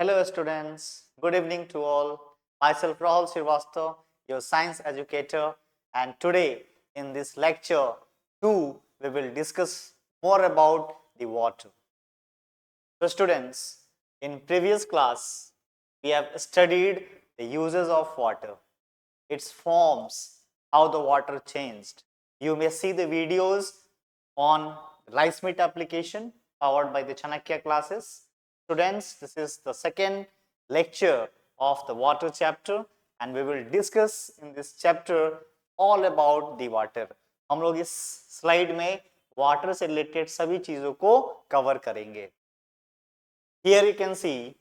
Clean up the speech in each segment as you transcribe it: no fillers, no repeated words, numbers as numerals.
Hello students, good evening to all. Myself Rahul Srivastava, your science educator, and today in this lecture 2 we will discuss more about the water. So students, in previous class we have studied the uses of water, its forms, how the water changed. You may see the videos on RiceMeet application powered by the Chanakya classes. Students, this is the second lecture of the water chapter and we will discuss in this chapter all about the water. हम लोग इस slide में water से related सभी चीजों को cover करेंगे. Here you can see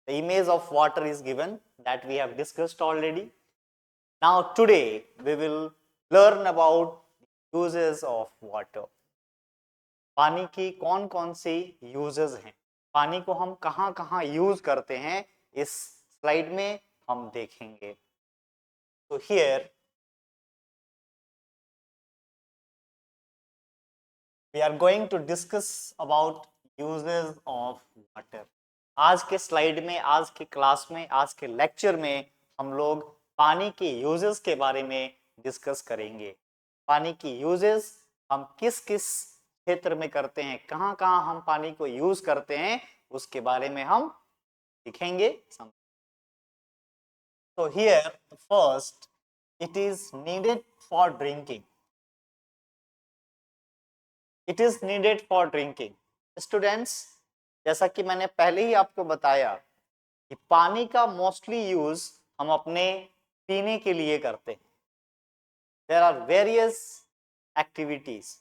the image of water is given that we have discussed already. Now today we will learn about uses of water. पानी की कौन कौन सी यूजेस हैं, पानी को हम कहाँ कहाँ यूज करते हैं, इस स्लाइड में हम देखेंगे. तो here we are going to discuss about uses of water. आज के स्लाइड में, आज के क्लास में, आज के लेक्चर में हम लोग पानी के यूजेस के बारे में डिस्कस करेंगे. पानी की यूजेस हम किस किस क्षेत्र में करते हैं, कहाँ कहाँ हम पानी को यूज करते हैं, उसके बारे में हम सीखेंगे. So here first it is needed for drinking. It is needed for drinking. Students, जैसा कि मैंने पहले ही आपको बताया कि पानी का मोस्टली यूज हम अपने पीने के लिए करते हैं. There are various activities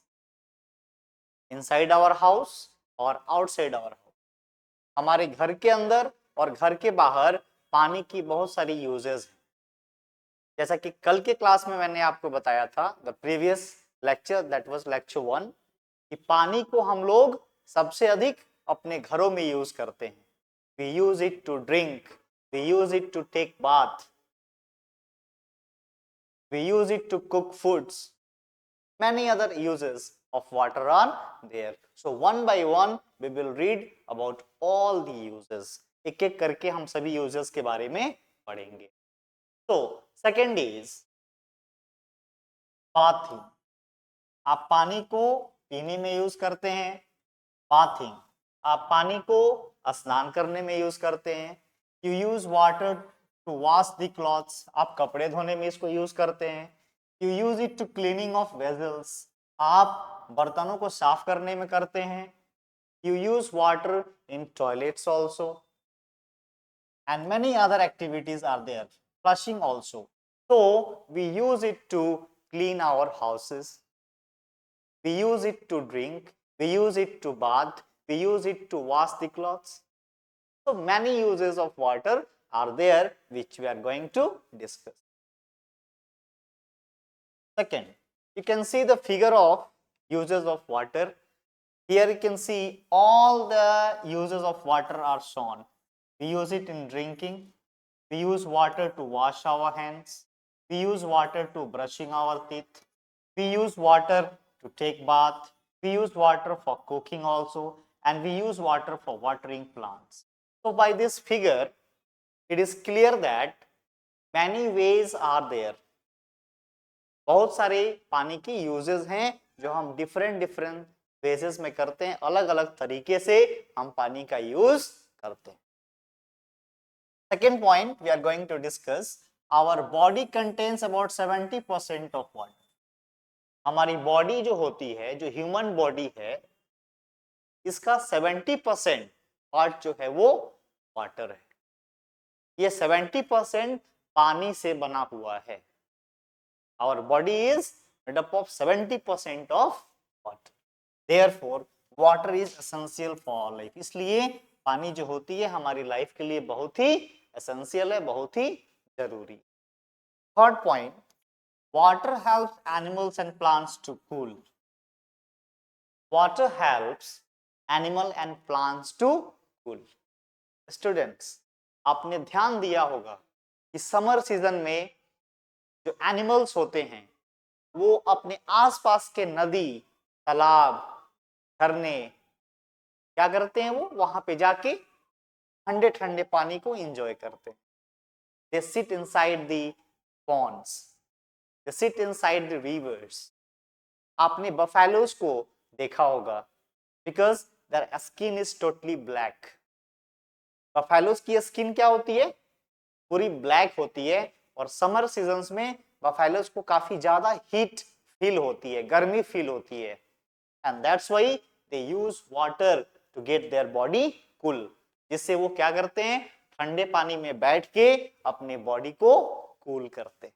inside our house और outside our house. हमारे घर के अंदर और घर के बाहर पानी की बहुत सारी यूजेस हैं. जैसा कि कल के क्लास में मैंने आपको बताया था, the previous lecture that was lecture 1, कि पानी को हम लोग सबसे अधिक अपने घरों में यूज करते हैं. We use it to drink, we use it to take bath, we use it to cook foods. Many other uses of water are there. So one by one we will read about all the uses. एक एक करके हम सभी uses के बारे में पढ़ेंगे. So second is bathing. आप पानी को पीने में यूज करते हैं. बाथिंग, आप पानी को स्नान करने में यूज करते हैं. You use water to wash the clothes, आप कपड़े धोने में इसको यूज करते हैं. You use it to cleaning of vessels, आप बर्तनों को साफ करने में करते हैं. You use water in toilets also and many other activities are there. Flushing also. So we use it to clean our houses, we use it to drink, we use it to bath, we use it to wash the clothes. So many uses of water are there which we are going to discuss. Second, you can see the figure of uses of water. Here you can see all the uses of water are shown. We use it in drinking, we use water to wash our hands, we use water to brushing our teeth, we use water to take bath, we use water for cooking also, and we use water for watering plants. So by this figure, it is clear that many ways are there. बहुत सारे पानी की uses हैं जो हम different basis में करते हैं, अलग अलग तरीके से हम पानी का यूज करते हैं. Second point we are going to discuss, our body contains about 70% of water. हमारी बॉडी जो होती है, जो ह्यूमन बॉडी है, इसका 70% पार्ट जो है वो वाटर है. ये 70% पानी से बना हुआ है. Our body is made up of 70% of water. Therefore, water is essential for our life. इसलिए पानी जो होती है हमारी लाइफ के लिए बहुत ही एसेंशियल है, बहुत ही जरूरी. Third point, water helps animals and plants to cool. Water helps animal and plants to cool. Students, आपने ध्यान दिया होगा कि समर सीजन में जो एनिमल्स होते हैं वो अपने आसपास के नदी, तालाब, झरने क्या करते हैं, वो वहां पे जाके ठंडे ठंडे पानी को एंजॉय करते हैं। They sit inside the ponds, they sit inside the rivers. आपने बफेलोज को देखा होगा, because their skin is totally black. Buffaloes की स्किन क्या होती है, पूरी ब्लैक होती है, और समर सीजन्स में बफेलोज को काफी ज्यादा हीट फील होती है, गर्मी फील होती है, and that's why they use water to get their body cool. जिससे वो क्या करते हैं, ठंडे पानी में बैठ के अपने बॉडी को कूल करते हैं।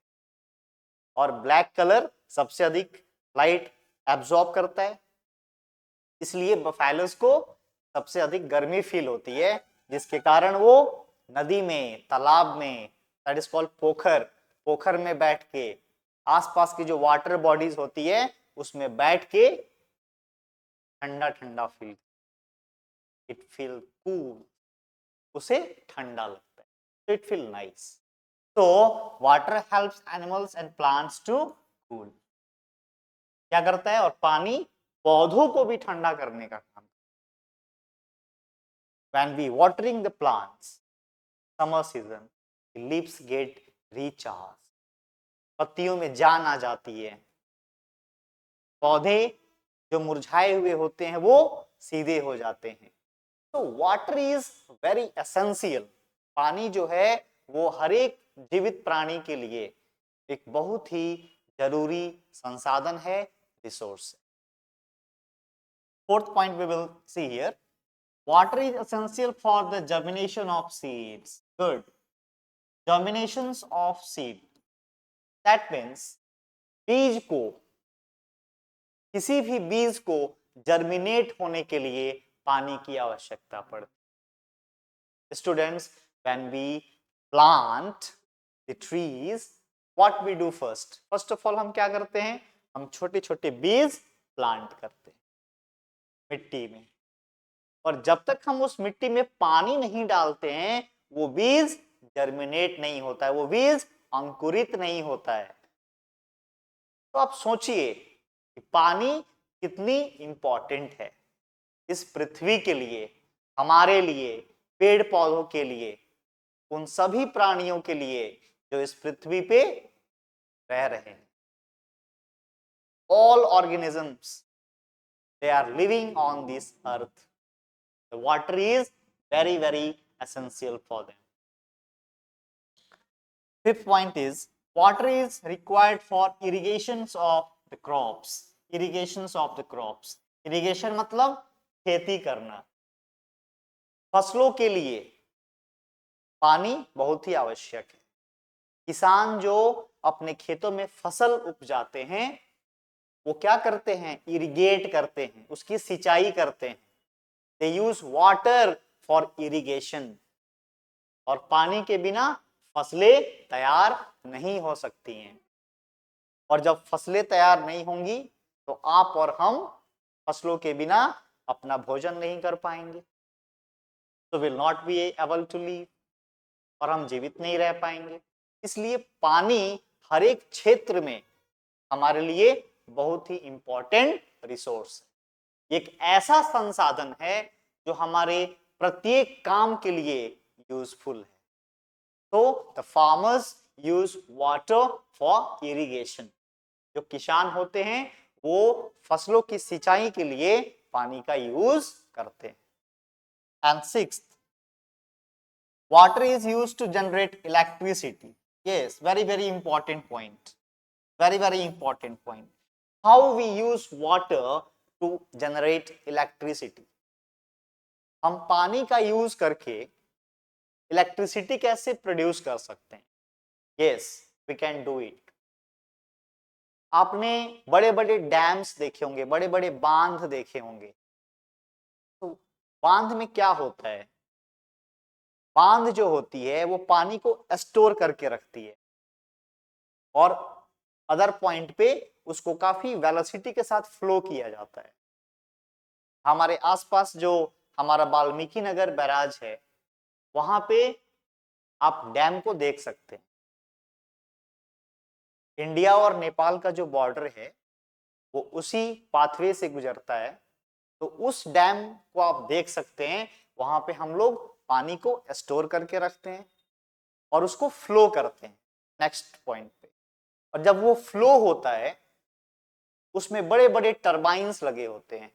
और ब्लैक कलर सबसे अधिक लाइट एब्जॉर्ब करता है, इसलिए बफेलोज को सबसे अधिक गर्मी फील होती है, जिसके कारण वो नदी में, तालाब में, दैट इज कॉल्ड पोखर, पोखर में बैठ के, आसपास की जो वाटर बॉडीज होती है उसमें बैठ के ठंडा ठंडा फील, इट फील कूल, उसे ठंडा लगता है, इट फील नाइस। तो water helps animals and plants to cool. क्या करता है, और पानी पौधों को भी ठंडा करने का काम। When we watering the plants, summer season, the leaves get recharged, पत्तियों में जान आ जाती है, पौधे जो मुरझाए हुए होते हैं वो सीधे हो जाते हैं। तो वाटर इज वेरी एसेंशियल। पानी जो है वो हर एक जीवित प्राणी के लिए एक बहुत ही जरूरी संसाधन है, resource. Fourth point we will see here, water is essential for the germination of seeds. Good. Germinations of seed. That means बीज को, किसी भी बीज को जर्मिनेट होने के लिए पानी की आवश्यकता पड़ती। Students, when we plant the trees, what we do first? First of all हम क्या करते हैं, हम छोटे छोटे बीज प्लांट करते हैं मिट्टी में, और जब तक हम उस मिट्टी में पानी नहीं डालते हैं वो बीज जर्मिनेट नहीं होता है, वो बीज अंकुरित नहीं होता है। तो आप सोचिए कि पानी कितनी इंपॉर्टेंट है इस पृथ्वी के लिए, हमारे लिए, पेड़ पौधों के लिए, उन सभी प्राणियों के लिए जो इस पृथ्वी पे रह रहे हैं। All organisms, they are living on this earth. The water is very, very essential for them. Fifth point is, water is required for irrigations of the crops. Irrigations of the crops. Irrigation मतलब खेती करना। फसलों के लिए पानी बहुत ही आवश्यक है। किसान जो अपने खेतों में फसल उपजाते हैं वो क्या करते हैं, इरिगेट करते हैं, उसकी सिंचाई करते हैं। They use water for irrigation. और पानी के बिना फसलें तैयार नहीं हो सकती हैं, और जब फसलें तैयार नहीं होंगी तो आप और हम फसलों के बिना अपना भोजन नहीं कर पाएंगे, तो will not be able to live, और हम जीवित नहीं रह पाएंगे। इसलिए पानी हर एक क्षेत्र में हमारे लिए बहुत ही इंपॉर्टेंट रिसोर्स है, एक ऐसा संसाधन है जो हमारे प्रत्येक काम के लिए यूजफुल है। तो the farmers use water for irrigation. जो किसान होते हैं वो फसलों की सिंचाई के लिए पानी का यूज करते हैं। And sixth, water is used to generate electricity. Yes, very, very important point. Very, very important point. How we use water to generate electricity. हम पानी का यूज करके इलेक्ट्रिसिटी कैसे प्रोड्यूस कर सकते हैं? Yes, we can do it. आपने बड़े बड़े डैम्स देखे होंगे, बड़े बड़े बांध देखे होंगे। तो बांध में क्या होता है, बांध जो होती है वो पानी को स्टोर करके रखती है, और अदर पॉइंट पे उसको काफी वेलोसिटी के साथ फ्लो किया जाता है। हमारे आसपास जो हमारा वाल्मीकि नगर बैराज है वहां पे आप डैम को देख सकते हैं। इंडिया और नेपाल का जो बॉर्डर है वो उसी पाथवे से गुजरता है, तो उस डैम को आप देख सकते हैं। वहां पे हम लोग पानी को स्टोर करके रखते हैं और उसको फ्लो करते हैं नेक्स्ट पॉइंट पे। और जब वो फ्लो होता है उसमें बड़े बड़े टरबाइंस लगे होते हैं,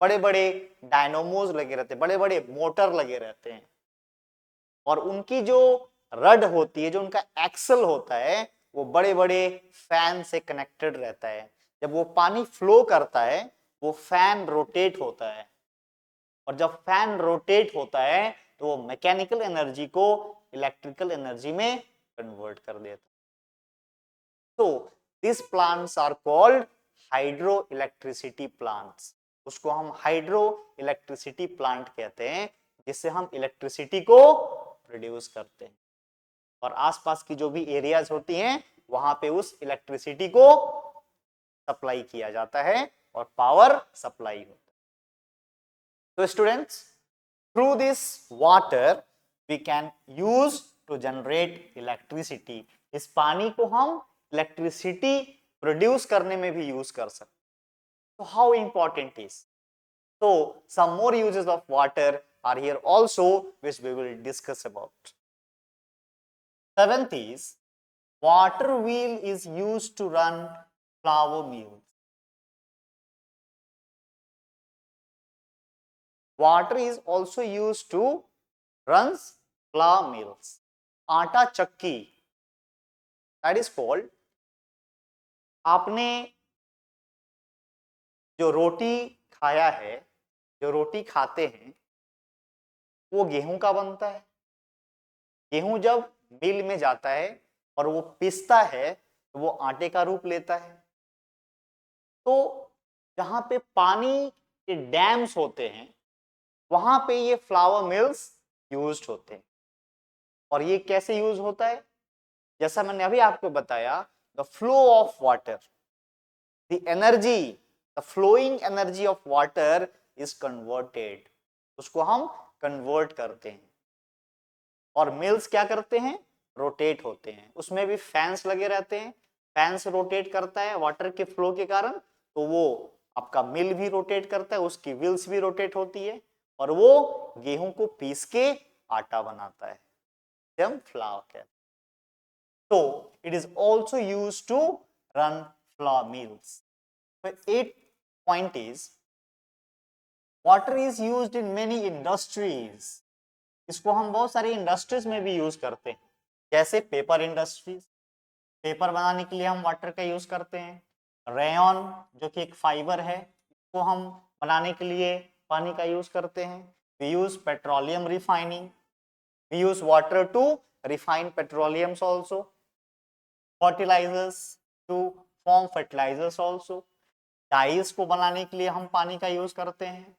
बड़े बड़े डायनोमोज लगे रहते हैं, बड़े बड़े मोटर लगे रहते हैं, और उनकी जो रड होती है, जो उनका एक्सल होता है, वो बड़े बड़े फैन से कनेक्टेड रहता है। जब वो पानी फ्लो करता है वो फैन रोटेट होता है, और जब फैन रोटेट होता है तो वो मैकेनिकल एनर्जी को इलेक्ट्रिकल एनर्जी में कन्वर्ट कर देता है। तो this plants are called hydro electricity plants. उसको हम हाइड्रो इलेक्ट्रिसिटी प्लांट कहते हैं, जिससे हम इलेक्ट्रिसिटी को प्रोड्यूस करते हैं, और आसपास की जो भी एरियाज होती हैं वहां पे उस इलेक्ट्रिसिटी को सप्लाई किया जाता है और पावर सप्लाई होता है। तो students, through this water we can use to generate electricity. इस पानी को हम इलेक्ट्रिसिटी प्रोड्यूस करने में भी यूज कर सकते। तो how important is, so some more uses of water are here also, which we will discuss about. Seventh is, water wheel is used to run flour mills. Water is also used to run flour mills. आटा चक्की, that is called, आपने जो रोटी खाया है, जो रोटी खाते हैं, वो गेहूं का बनता है। गेहूं जब मिल में जाता है और वो पिसता है तो वो आटे का रूप लेता है। तो जहां पे पानी के डैम्स होते हैं वहां पे ये फ्लावर मिल्स यूज्ड होते हैं। और ये कैसे यूज होता है, जैसा मैंने अभी आपको बताया, the flow of water, the energy, the flowing energy of water is converted, उसको हम कन्वर्ट करते हैं। और मिल्स क्या करते हैं, रोटेट होते हैं, उसमें भी फैंस लगे रहते हैं, फैंस रोटेट करता है वाटर के फ्लो के कारण, तो वो आपका मिल भी रोटेट करता है, उसकी व्हील्स भी रोटेट होती है, और वो गेहूं को पीस के आटा बनाता है, हम फ्लावर कहते हैं। तो it is also used to run flour mills. Eight point is, water is used in many industries. इसको हम बहुत सारी इंडस्ट्रीज में भी यूज करते हैं, जैसे पेपर इंडस्ट्रीज, पेपर बनाने के लिए हम वाटर का यूज करते हैं। रेयन जो कि एक फाइबर है, इसको हम बनाने के लिए पानी का यूज करते हैं। We use petroleum refining, we use water to refine petroleums also, fertilizers to form fertilizers also, dyes को बनाने के लिए हम पानी का यूज करते हैं,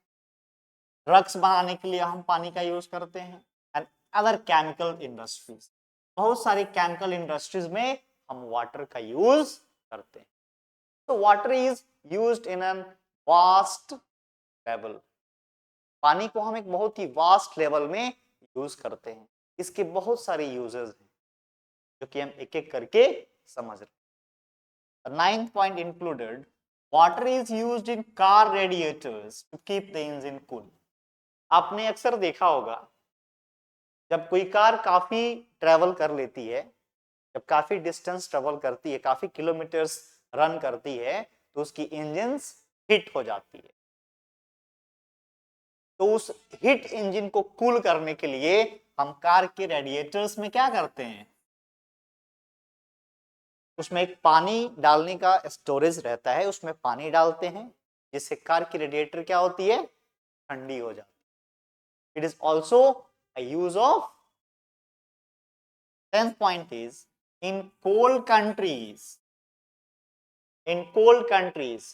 ड्रग्स बनाने के लिए हम पानी का यूज करते हैं, एंड अदर केमिकल इंडस्ट्रीज, बहुत सारी केमिकल इंडस्ट्रीज में हम वाटर का यूज करते हैं। तो water is used in an vast level, पानी को हम एक बहुत ही वास्ट लेवल में यूज करते हैं। इसके बहुत सारे यूजेस हैं जो कि हम एक एक करके समझ रहे हैं। Ninth point included, water is used in car radiators to keep the engine cool. आपने अक्सर देखा होगा जब कोई कार काफी ट्रेवल कर लेती है, जब काफी डिस्टेंस ट्रेवल करती है, काफी किलोमीटर्स रन करती है, तो उसकी इंजन्स हिट हो जाती है। तो उस हिट इंजन को कूल करने के लिए हम कार के रेडिएटर्स में क्या करते हैं, उसमें एक पानी डालने का स्टोरेज रहता है, उसमें पानी डालते हैं जिससे कार की रेडिएटर क्या होती है, ठंडी हो जाती है। It is also a use of. 10th point is, in cold countries, in cold countries,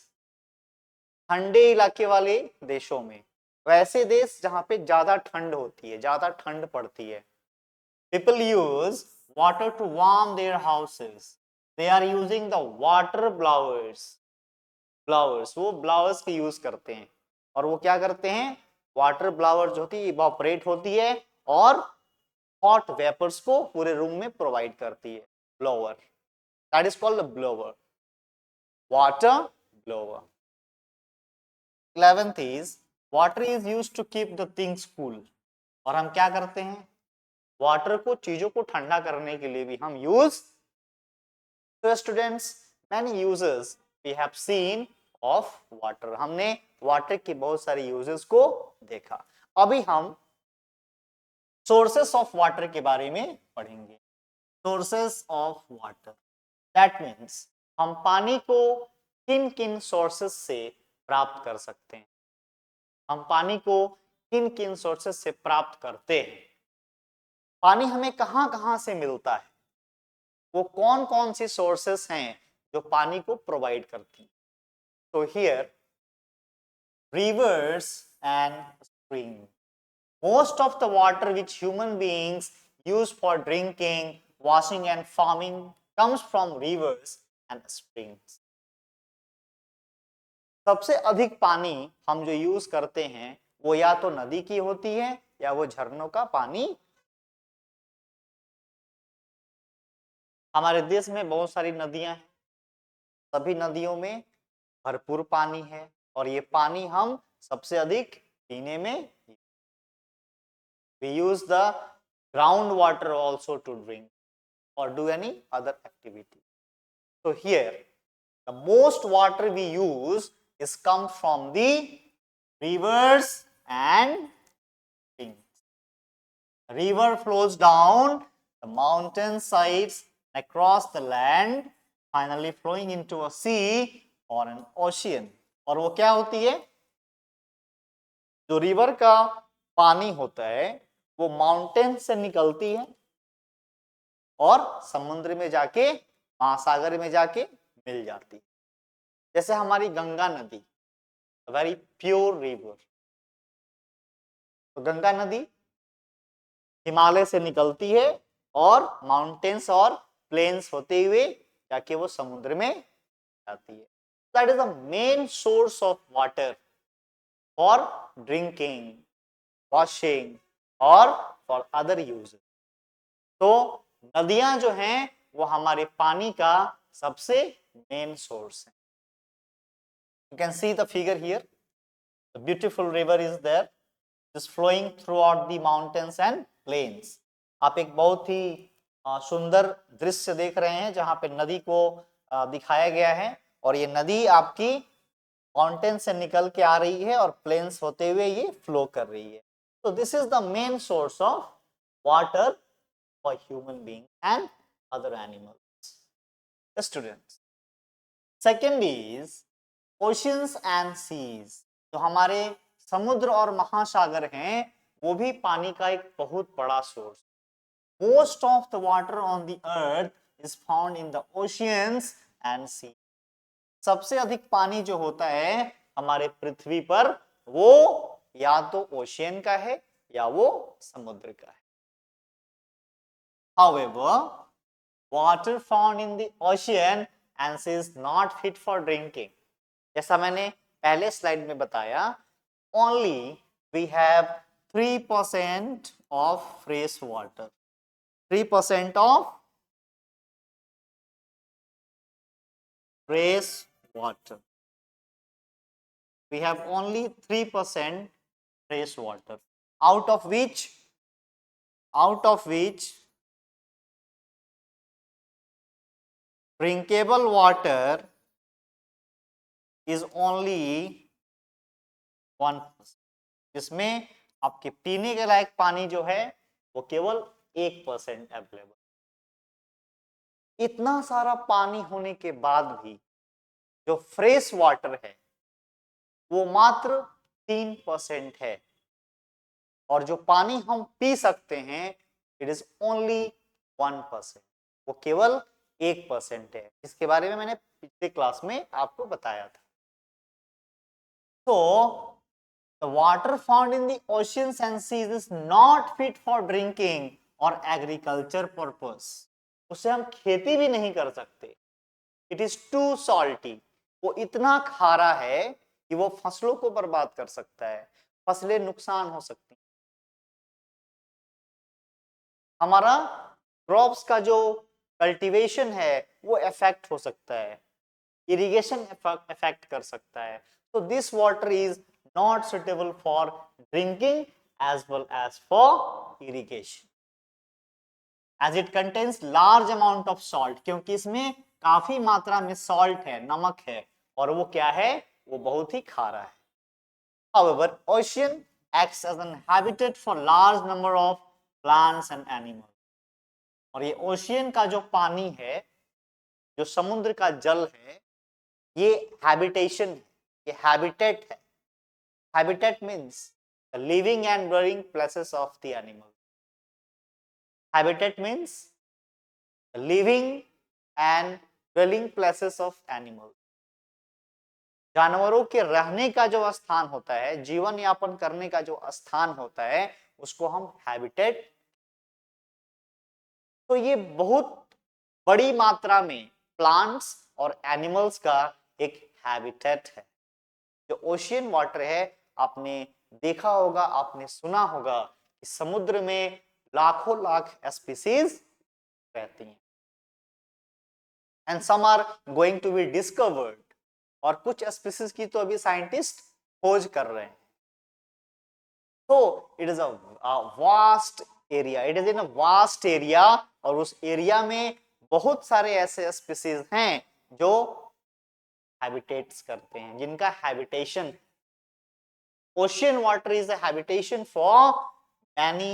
ठंडे इलाके वाले देशों में, वैसे देश जहां पे ज्यादा ठंड होती है, ज्यादा ठंड पड़ती है, people use water to warm their houses. They are using the water blowers. Blowers, वो blowers की यूज करते हैं, और वो क्या करते हैं, वाटर ब्लावर जो होती है इवापोरेट होती है और हॉट वेपर्स को पूरे रूम में प्रोवाइड करती है। Blower, that is called blower, water blower. 11th is, water is used to keep the things cool, और हम क्या करते हैं, वाटर को, चीजों को ठंडा करने के लिए भी हम यूज। तो students, many uses we have seen of water, हमने वाटर की बहुत सारी यूजेस को देखा। अभी हम सोर्सेस ऑफ वाटर के बारे में पढ़ेंगे। Sources of water, that means हम पानी को किन किन सोर्सेस से प्राप्त कर सकते हैं, हम पानी को किन किन सोर्सेस से प्राप्त करते हैं, पानी हमें कहां कहां से मिलता है, वो कौन कौन सी सोर्सेस हैं जो पानी को प्रोवाइड करती हैं। तो here rivers and springs, most of the water which human beings use for drinking, washing and farming comes from rivers and springs. सबसे अधिक पानी हम जो यूज करते हैं वो या तो नदी की होती है या वो झरनों का पानी। हमारे देश में बहुत सारी नदियां हैं, सभी नदियों में भरपूर पानी है और ये पानी हम सबसे अधिक पीने में, we use the groundwater also to drink or do any other activity. So here the most water we use is come from the rivers and springs. River flows down the mountain sides across the land, finally flowing into a sea or an ocean. और वो क्या होती है, जो river का पानी होता है वो माउंटेन से निकलती है और समुद्र में जाके, महासागर में जाके मिल जाती है। जैसे हमारी गंगा नदी, वेरी प्योर रिवर। तो गंगा नदी हिमालय से निकलती है और माउंटेन्स और प्लेन्स होते हुए जाके वो समुद्र में जाती है। That is the main source of water for drinking, washing और फॉर अदर यूजेस। तो नदियां जो हैं वो हमारे पानी का सबसे मेन सोर्स है। You can see the figure here. The beautiful river is there, just flowing throughout the mountains and plains. आप एक बहुत ही सुंदर दृश्य देख रहे हैं जहां पे नदी को दिखाया गया है और ये नदी आपकी माउंटेन से निकल के आ रही है और प्लेन्स होते हुए ये फ्लो कर रही है। So this is the main source of water for human beings and other animals. The students. Second is oceans and seas. तो हमारे समुद्र और महासागर हैं वो भी पानी का एक बहुत बड़ा source. Most of the water on the earth is found in the oceans and sea. सबसे अधिक पानी जो होता है हमारे पृथ्वी पर वो या तो ओशियन का है या वो समुद्र का है। However, water found in the ocean and sea is not fit for drinking. जैसा मैंने पहले स्लाइड में बताया, only we have 3% of fresh water. 3% of fresh water. We have only 3% fresh water, out of which drinkable water is only 1%, जिसमें आपके पीने के लायक पानी जो है वो केवल 1% अवेलेबल। इतना सारा पानी होने के बाद भी जो फ्रेश वाटर है वो मात्र 3% है और जो पानी हम पी सकते हैं इट इज ओनली 1%, वो केवल 1% है। इसके बारे में मैंने पिछले क्लास में आपको बताया था। तो the water found in the oceans and seas is not fit for drinking or agriculture purpose. उसे हम खेती भी नहीं कर सकते। It is too salty. वो इतना खारा है कि वो फसलों को बर्बाद कर सकता है, फसलें नुकसान हो सकती हैं। हमारा क्रॉप्स का जो कल्टीवेशन है वो इफेक्ट हो सकता है, इरिगेशन इफेक्ट कर सकता है। तो this water is not suitable for drinking as well as for irrigation. As it contains large amount of salt, क्योंकि इसमें काफी मात्रा में salt है, नमक है, और वो क्या है, वो बहुत ही खारा है. However, ocean acts as an habitat for large number of plants and animals. और ये ओशियन का जो पानी है, जो समुद्र का जल है, ये हैबिटेशन है, ये हैबिटेट है. Habitat means the living and dwelling places of the animal. Habitat means the living and dwelling places of animal. जानवरों के रहने का जो स्थान होता है, जीवन यापन करने का जो स्थान होता है, उसको हम हैबिटेट. तो ये बहुत बड़ी मात्रा में प्लांट्स और एनिमल्स का एक हैबिटेट है. जो ओशियन वाटर है, आपने देखा होगा, आपने सुना होगा कि समुद्र में लाखों लाख स्पीसीज रहती हैं. And some are going to be discovered. और कुछ स्पीसीज की तो अभी साइंटिस्ट खोज कर रहे हैं. तो it is a vast area, it is in a vast area, और उस एरिया में बहुत सारे ऐसे स्पीसीज हैं जो हैबिटेट्स करते हैं, जिनका habitation. Ocean water is a habitation for many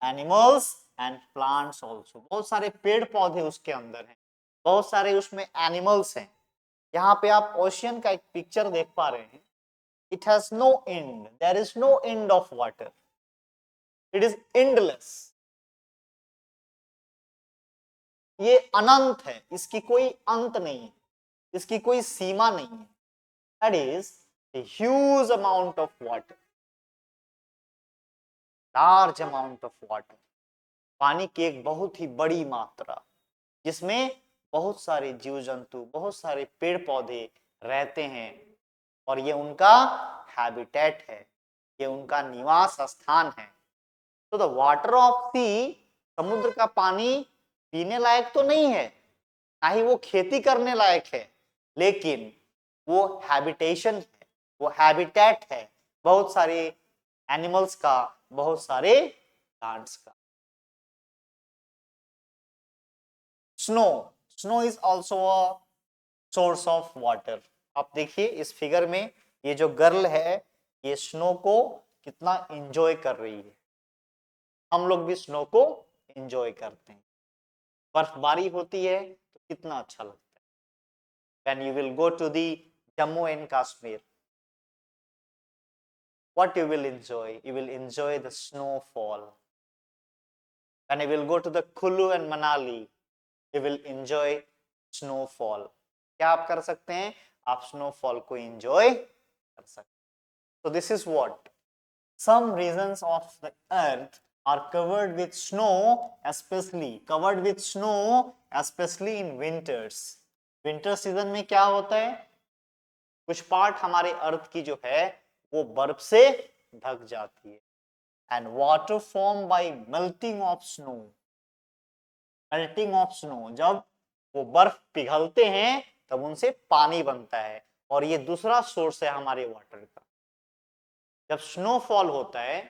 animals and plants also. बहुत सारे पेड़ पौधे उसके अंदर हैं, बहुत सारे उसमें एनिमल्स हैं. यहाँ पे आप ओशियन का एक पिक्चर देख पा रहे हैं. It has no end. There is no end of water. It is endless. ये अनंत है, इसकी कोई अंत नहीं है, इसकी कोई सीमा नहीं है. That is a huge amount of water. Large amount of water. पानी की एक बहुत ही बड़ी मात्रा, जिसमें बहुत सारे जीव जंतु, बहुत सारे पेड़ पौधे रहते हैं, और ये उनका हैबिटेट है, ये उनका निवास स्थान है. तो द वाटर ऑफ सी, समुद्र का पानी पीने लायक तो नहीं है, ना ही वो खेती करने लायक है, लेकिन वो हैबिटेशन है, वो हैबिटेट है बहुत सारे एनिमल्स का, बहुत सारे प्लांट्स का. Snow is also a source of water. आप देखिए इस फिगर में, ये जो गर्ल है, ये स्नो को कितना एंजॉय कर रही है. हम लोग भी स्नो को एंजॉय करते हैं. बर्फबारी होती है तो कितना अच्छा लगता है. When you will go to the Jammu and Kashmir, what you will enjoy? You will enjoy the snowfall. When you will go to the Kulu and Manali, you will enjoy snowfall. क्या आप कर सकते हैं? आप snowfall को enjoy कर सकते हैं. So this is what some regions of the earth are covered with snow, especially in winters. Winter season में क्या होता है, कुछ पार्ट हमारे अर्थ की जो है वो बर्फ से ढक जाती है. And water form by melting of snow. Melting of snow, जब वो बर्फ पिघलते हैं तब उनसे पानी बनता है, और ये दूसरा सोर्स है हमारे वाटर का. जब स्नोफॉल होता है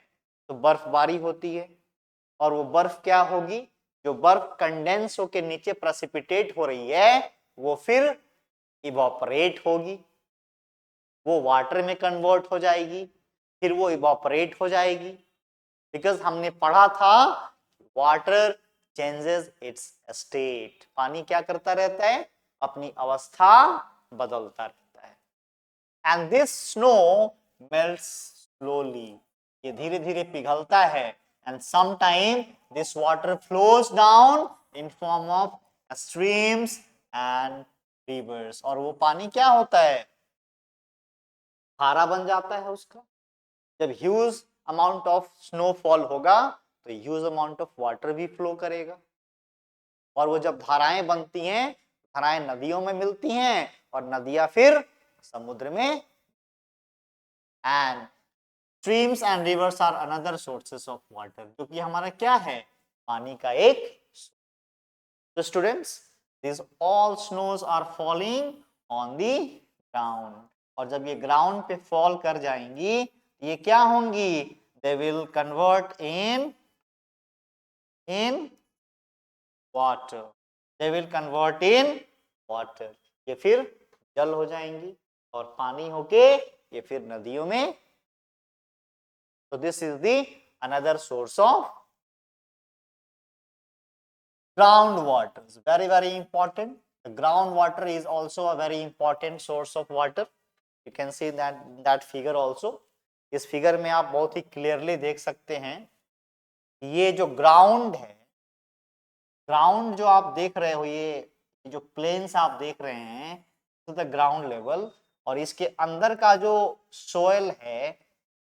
तो बर्फबारी होती है, और वो बर्फ क्या होगी, जो बर्फ कंडेंस होकर नीचे प्रेसिपिटेट हो रही है, वो फिर इवोपरेट होगी, वो वाटर में कन्वर्ट हो जाएगी, फिर वो इवोपरेट हो जाएगी. बिकॉज हमने पढ़ा था वाटर चेंजेस इट्स स्टेट. पानी क्या करता रहता है, अपनी अवस्था बदलता रहता है. And this snow melts slowly. ये धीरे धीरे पिघलता है. And sometime this water flows down in form of streams and reverse. और वो पानी क्या होता है, धारा बन जाता है उसका. जब ह्यूज अमाउंट ऑफ स्नोफॉल होगा तो ह्यूज अमाउंट ऑफ वाटर भी फ्लो करेगा, और वो जब धाराएं बनती हैं, धाराएं नदियों में मिलती हैं, और नदियां फिर समुद्र में. And streams and rivers are another sources of water, जो कि हमारा क्या है, पानी का एक. तो students, this all snows are falling on the ground. और जब ये ग्राउंड पे फॉल कर जाएंगी, ये क्या होंगी, they will convert in water. They will convert in water. ये फिर जल हो जाएंगी और पानी होके ये फिर नदियों में. So this is the another source of groundwater. Very, very important. The groundwater is also a very important source of water. You can see that figure also. इस फिगर में आप बहुत ही क्लियरली देख सकते हैं ये जो ग्राउंड है, ग्राउंड जो आप देख रहे हो, ये जो प्लेन्स आप देख रहे हैं तो द ग्राउंड लेवल, और इसके अंदर का जो सोयल है,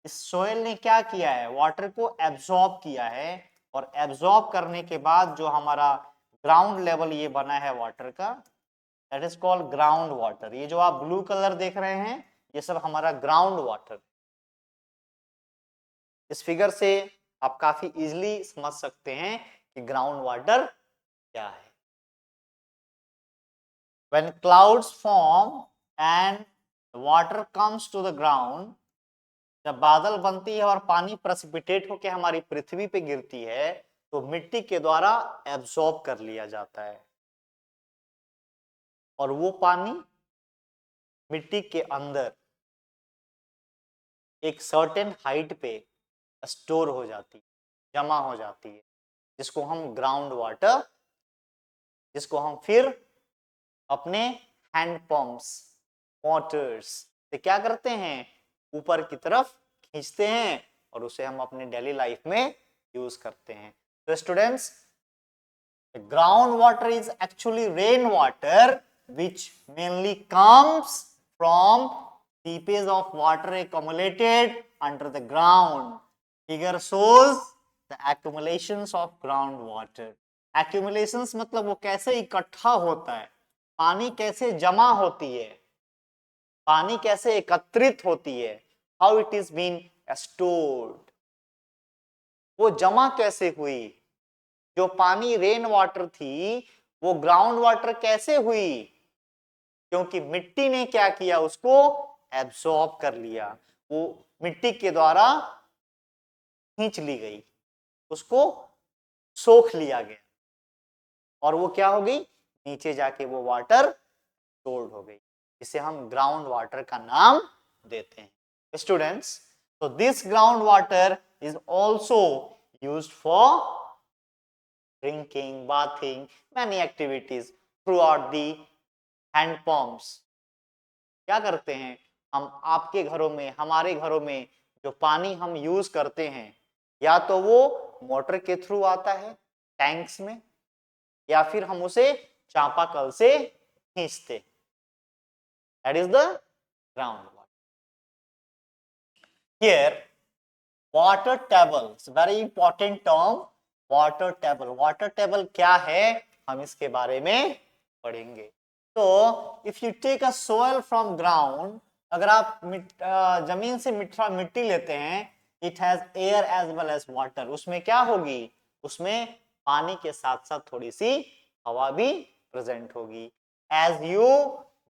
इस सोयल ने क्या किया है, वाटर को एब्जॉर्ब किया है, और एब्जॉर्ब करने के बाद जो हमारा ग्राउंड लेवल ये बना है वाटर का, that is called ground water. ये जो आप ब्लू कलर देख रहे हैं ये सब हमारा ग्राउंड वाटर. इस फिगर से आप काफी इजीली समझ सकते हैं कि ग्राउंड वाटर क्या है. When clouds form and water comes to the ground, जब बादल बनती है और पानी प्रेसिपिटेट होकर हमारी पृथ्वी पे गिरती है तो मिट्टी के द्वारा एब्जॉर्ब कर लिया जाता है, और वो पानी मिट्टी के अंदर एक सर्टेन हाइट पे स्टोर हो जाती है, जमा हो जाती है, जिसको हम ग्राउंड वाटर, जिसको हम फिर अपने हैंड पंप्स, मोटर्स से क्या करते हैं, ऊपर की तरफ खींचते हैं और उसे हम अपने डेली लाइफ में यूज करते हैं. तो students, ground water is actually rain water which mainly comes from seepage of water accumulated under the ground. Figure shows the accumulations of groundwater. Accumulations मतलब वो कैसे इकट्ठा होता है, पानी कैसे जमा होती है, पानी कैसे एकत्रित होती है, how it is being stored, वो जमा कैसे हुई. जो पानी रेन वाटर थी वो ग्राउंड वाटर कैसे हुई, क्योंकि मिट्टी ने क्या किया, उसको एब्सॉर्ब कर लिया, वो मिट्टी के द्वारा खींच ली गई, उसको सोख लिया गया, और वो क्या हो गई, नीचे जाके वो वाटर स्टोर्ड हो गई, जिसे हम ग्राउंड वाटर का नाम देते हैं. स्टूडेंट्स, तो this ground water is also used for drinking, bathing, many activities through out the hand pumps. क्या करते हैं हम, आपके घरों में, हमारे घरों में जो पानी हम यूज करते हैं, या तो वो मोटर के थ्रू आता है टैंक्स में, या फिर हम उसे चापाकल से खींचते. That is the ground water. Here water table, very important term, water table. Water table क्या है हम इसके बारे में पढ़ेंगे. तो if you take a soil from ground, अगर आप जमीन से मिट्टी लेते हैं, it has air as well as water. उसमें क्या होगी, उसमें पानी के साथ साथ थोड़ी सी हवा भी प्रेजेंट होगी. एज यू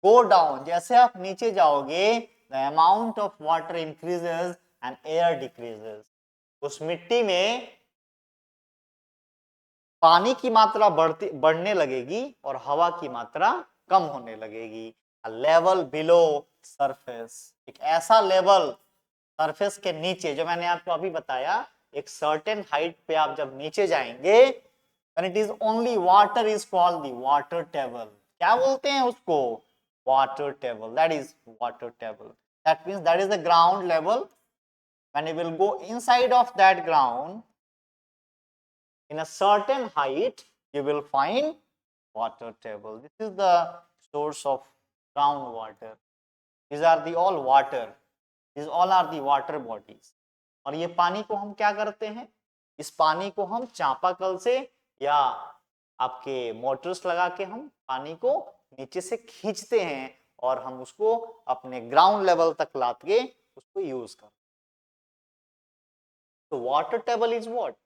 गो डाउन, जैसे आप नीचे जाओगे, the amount of water increases and air decreases. उस मिट्टी में पानी की मात्रा बढ़ने लगेगी और हवा की मात्रा कम होने लगेगी. लेवल बिलो सरफेस, एक ऐसा लेवल सरफेस के नीचे, जो मैंने आपको अभी बताया, एक सर्टेन हाइट पे आप जब नीचे जाएंगे, and it is only water is called the water table. क्या बोलते हैं उसको, water table. That is water table. That means that is the ground level. When you will go inside of that ground, in a certain height, you will find water table. This is the source of groundwater. These are the all water. These all are the water bodies. और ये पानी को हम क्या करते हैं, इस पानी को हम चापाकल से या आपके मोटर्स लगा के हम पानी को नीचे से खींचते हैं और हम उसको अपने ग्राउंड लेवल तक लाद के उसको यूज करते हैं. तो water table is what,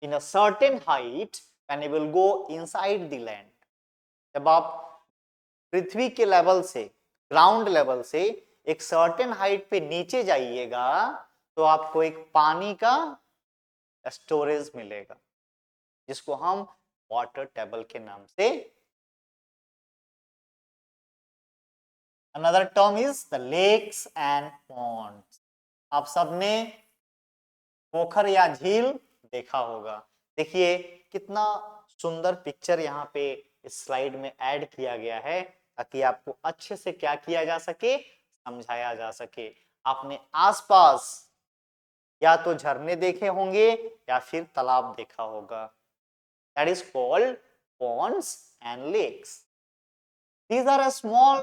in a certain height when you will go inside the land. जब आप पृथ्वी के लेवल से, ग्राउंड लेवल से एक सर्टेन हाइट पे नीचे जाइएगा, तो आपको एक पानी का स्टोरेज मिलेगा जिसको हम वाटर टेबल के नाम से। Another term is the lakes and ponds. आप सबने पोखर या झील देखा होगा। देखिए कितना सुंदर पिक्चर यहाँ पे इस स्लाइड में ऐड किया गया है ताकि आपको अच्छे से क्या किया जा सके, समझाया जा सके। आपने आसपास या तो झरने देखे होंगे या फिर तालाब देखा होगा। That is called ponds and lakes. These are a small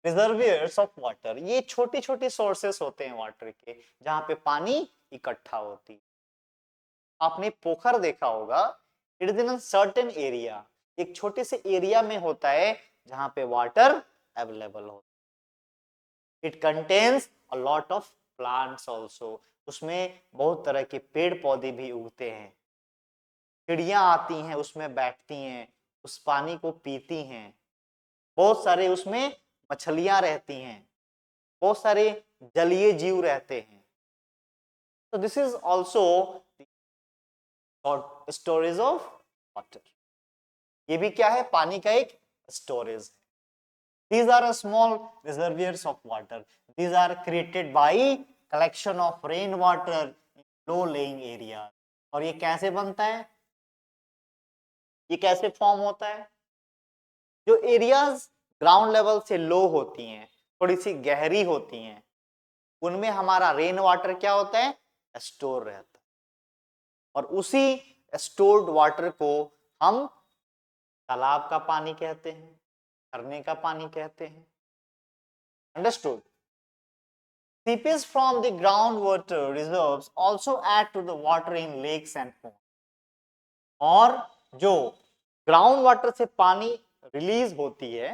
reservoirs of water. ये छोटी छोटी सोर्सेस होते हैं वाटर के जहां पे पानी इकट्ठा होती। आपने पोखर देखा होगा, it is in a certain area, एक छोटे से एरिया में होता है जहां पे वाटर अवेलेबल होता है। It contains a lot of plants also, उसमें बहुत तरह के पेड़ पौधे भी उगते हैं। चिड़िया आती हैं उसमें बैठती हैं, उस पानी को पीती हैं। बहुत सारे उसमें मछलियां रहती हैं, बहुत सारे जलीय जीव रहते हैं। तो this is also storage of water. ये भी क्या है, पानी का एक स्टोरेज है। These are a small reservoirs of water. These are created by collection of rain water in low lying area. और ये कैसे बनता है, ये कैसे फॉर्म होता है? जो एरियाज ग्राउंड लेवल से लो होती हैं, थोड़ी सी गहरी होती हैं, उनमें हमारा रेन वाटर क्या होता है, स्टोर रहता है। और उसी स्टोर्ड वाटर को हम तालाब का पानी कहते हैं, झरने का पानी कहते हैं। Understood? Seepage from the groundwater reserves also add to the water in lakes and ponds. और जो ग्राउंड वाटर से पानी रिलीज होती है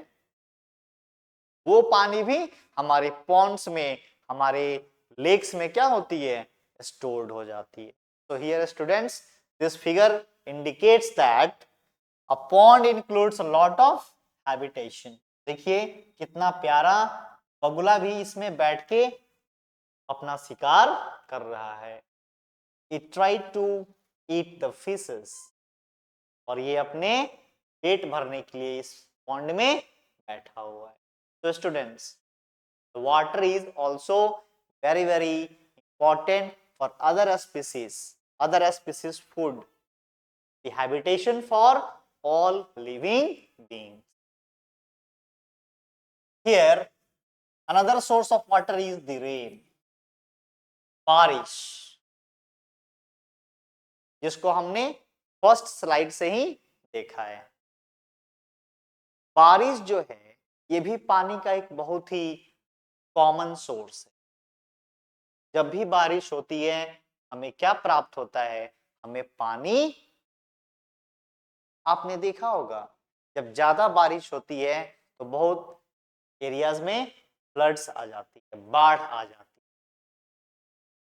वो पानी भी हमारे पॉन्ड्स में, हमारे लेक्स में क्या होती है, स्टोर्ड हो जाती है। So here students, this figure indicates that a pond includes a lot of habitation. देखिए कितना प्यारा बगुला भी इसमें बैठ के अपना शिकार कर रहा है। It tried to eat the fishes. और ये अपने पेट भरने के लिए इस पॉन्ड में बैठा हुआ है। So students, the water is also very very important for other species food, the habitation for all living beings. Here another source of water is the rain, बारिश, जिसको हमने फर्स्ट स्लाइड से ही देखा है। बारिश जो है ये भी पानी का एक बहुत ही कॉमन सोर्स है। जब भी बारिश होती है हमें क्या प्राप्त होता है, हमें पानी। आपने देखा होगा जब ज्यादा बारिश होती है तो बहुत एरियाज में फ्लड्स आ जाती है, बाढ़ आ जाती है।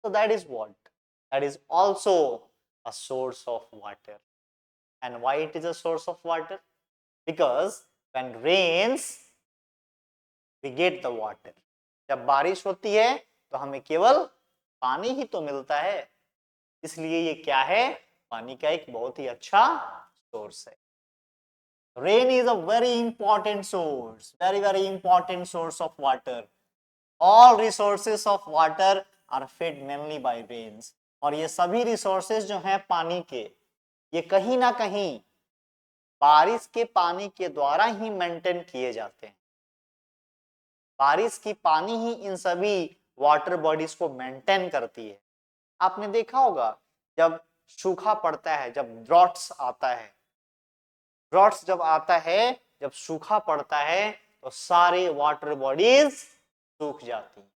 So that is what? That is also a source of water. And why it is a source of water? Because when rains, we get the water. जब बारिश होती है तो हमें केवल पानी ही तो मिलता है, इसलिए ये क्या है, पानी का एक बहुत ही अच्छा सोर्स है। Rain is a very important source, very important source of water. All resources of water are fed mainly by rains. और ये सभी रिसोर्सेज जो हैं पानी के, ये कहीं ना कहीं बारिश के पानी के द्वारा ही मेंटेन किए जाते हैं। बारिश की पानी ही इन सभी वाटर बॉडीज को मेंटेन करती है। आपने देखा होगा जब सूखा पड़ता है, जब ड्रॉट्स आता है, ड्रॉट्स जब आता है, जब सूखा पड़ता है तो सारे वाटर बॉडीज सूख जाती हैं,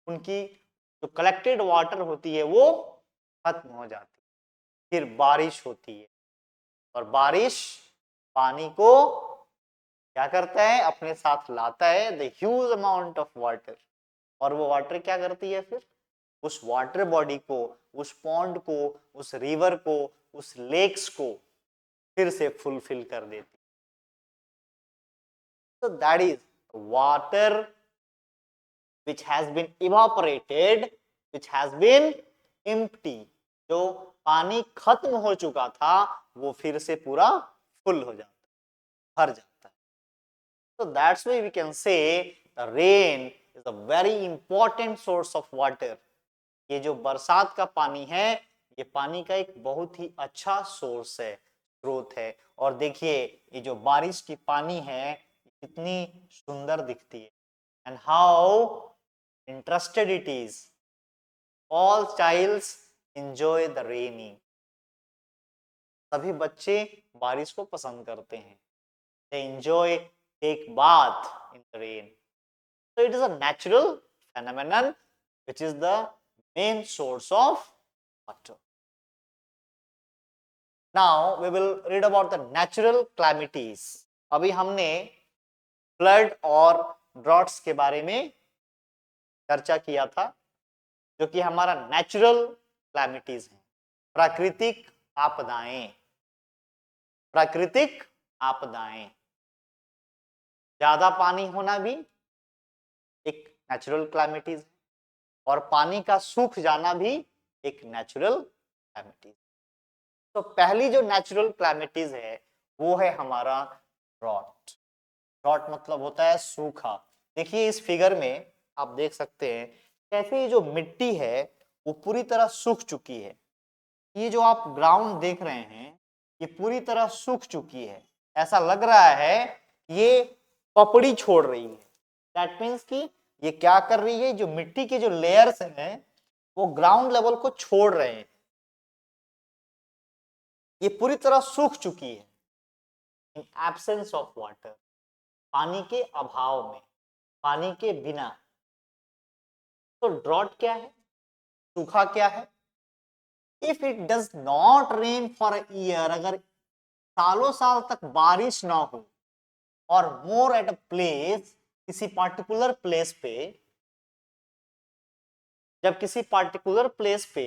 उनकी जो कलेक्टेड वाटर होती है वो खत्म हो जाती है। फिर बारिश होती है और बारिश पानी को क्या करता है, अपने साथ लाता है, the huge amount of water. और वो वाटर क्या करती है, फिर उस वाटर बॉडी को, उस पॉन्ड को, उस रिवर को, उस लेक्स को फिर से फुलफिल कर देती। तो that is water which has been evaporated, which has been empty. जो पानी खत्म हो चुका था वो फिर से पूरा फुल हो जाता है, भर जाता है. So that's why we can say the rain is a very important source of water. ये जो बरसात का पानी है ये पानी का एक बहुत ही अच्छा सोर्स है, स्रोत है. और देखिए ये जो बारिश की पानी है कितनी सुंदर दिखती है. And how interested it is. All childs enjoy the raining. सभी बच्चे बारिश को पसंद करते हैं. They enjoy take bath in the rain. So it is a natural phenomenon which is the main source of water. Now we will read about the natural calamities. अभी हमने flood और ड्रॉट्स के बारे में चर्चा किया था जो कि हमारा नेचुरल कैलामिटीज है, प्राकृतिक आपदाएं. प्राकृतिक आपदाएं, ज्यादा पानी होना भी एक नेचुरल कैलामिटीज है और पानी का सूख जाना भी एक नेचुरल कैलामिटीज. तो पहली जो नेचुरल कैलामिटीज है वो है हमारा ड्रॉट. ड्रॉट मतलब होता है सूखा. देखिए इस फिगर में आप देख सकते हैं कैसे ये जो मिट्टी है वो पूरी तरह सूख चुकी है. ये जो आप ग्राउंड देख रहे हैं ये पूरी तरह सूख चुकी है. ऐसा लग रहा है ये पपड़ी छोड़ रही है. दैट मीन्स कि ये क्या कर रही है, जो मिट्टी के जो लेयर्स हैं वो ग्राउंड लेवल को छोड़ रहे हैं. ये पूरी तरह सूख चुकी है. इन एब्सेंस ऑफ वाटर, पानी के अभाव में, पानी के बिना. तो ड्रॉट क्या है, सूखा क्या है? If it does not rain for a year, अगर सालों साल तक बारिश ना हो और मोर एट अ प्लेस, किसी पार्टिकुलर प्लेस पे, जब किसी पार्टिकुलर प्लेस पे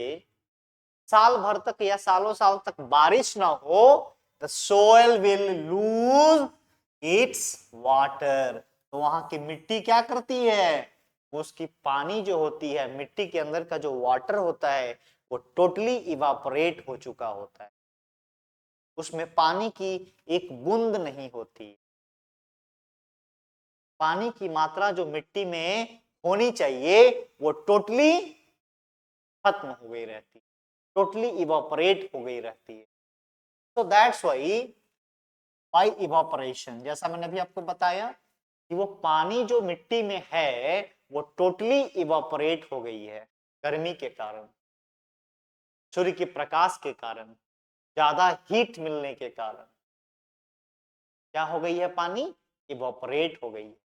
साल भर तक या सालों साल तक बारिश ना हो, the soil will lose its water. तो वहां की मिट्टी क्या करती है, उसकी पानी जो होती है, मिट्टी के अंदर का जो वाटर होता है वो टोटली इवापोरेट हो चुका होता है. उसमें पानी की एक बूंद नहीं होती. पानी की मात्रा जो मिट्टी में होनी चाहिए वो टोटली खत्म हो गई रहती है, टोटली इवापोरेट हो गई रहती है. So that's why by evaporation, जैसा मैंने अभी आपको बताया कि वो पानी जो मिट्टी में है वो टोटली इवापोरेट हो गई है गर्मी के कारण, सूर्य के प्रकाश के कारण, ज्यादा हीट मिलने के कारण. क्या हो गई है, पानी इवापोरेट हो गई है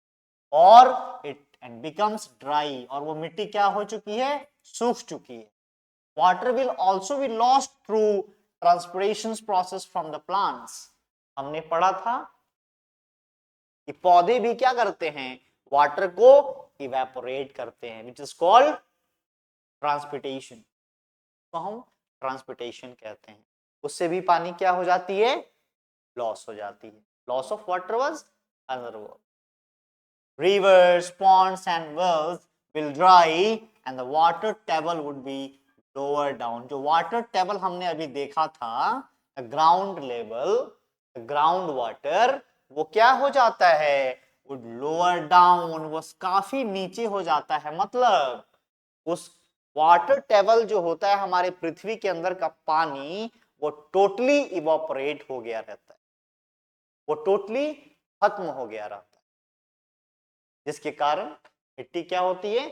और इट एंड बिकम्स ड्राई. और वो मिट्टी क्या हो चुकी है, सूख चुकी है. Water will also be lost through transpiration process from the plants. हमने पढ़ा था कि पौधे भी क्या करते हैं, वाटर को इवेपोरेट करते हैं, विच इज कॉल्ड ट्रांसपिरेशन. तो हम ट्रांसपिरेशन कहते हैं. उससे भी पानी क्या हो जाती है, लॉस हो जाती है. Loss of water was another word. Rivers, ponds and wells will dry and the water table would be lower down. जो water table हमने अभी देखा था, ग्राउंड लेवल, ग्राउंड वाटर, वो क्या हो जाता है, would lower down, वो काफी नीचे हो जाता है. मतलब उस वाटर टेबल जो होता है हमारे पृथ्वी के अंदर का पानी वो टोटली इवापोरेट हो गया रहता है, वो टोटली खत्म हो गया रहता है, जिसके कारण मिट्टी क्या होती है,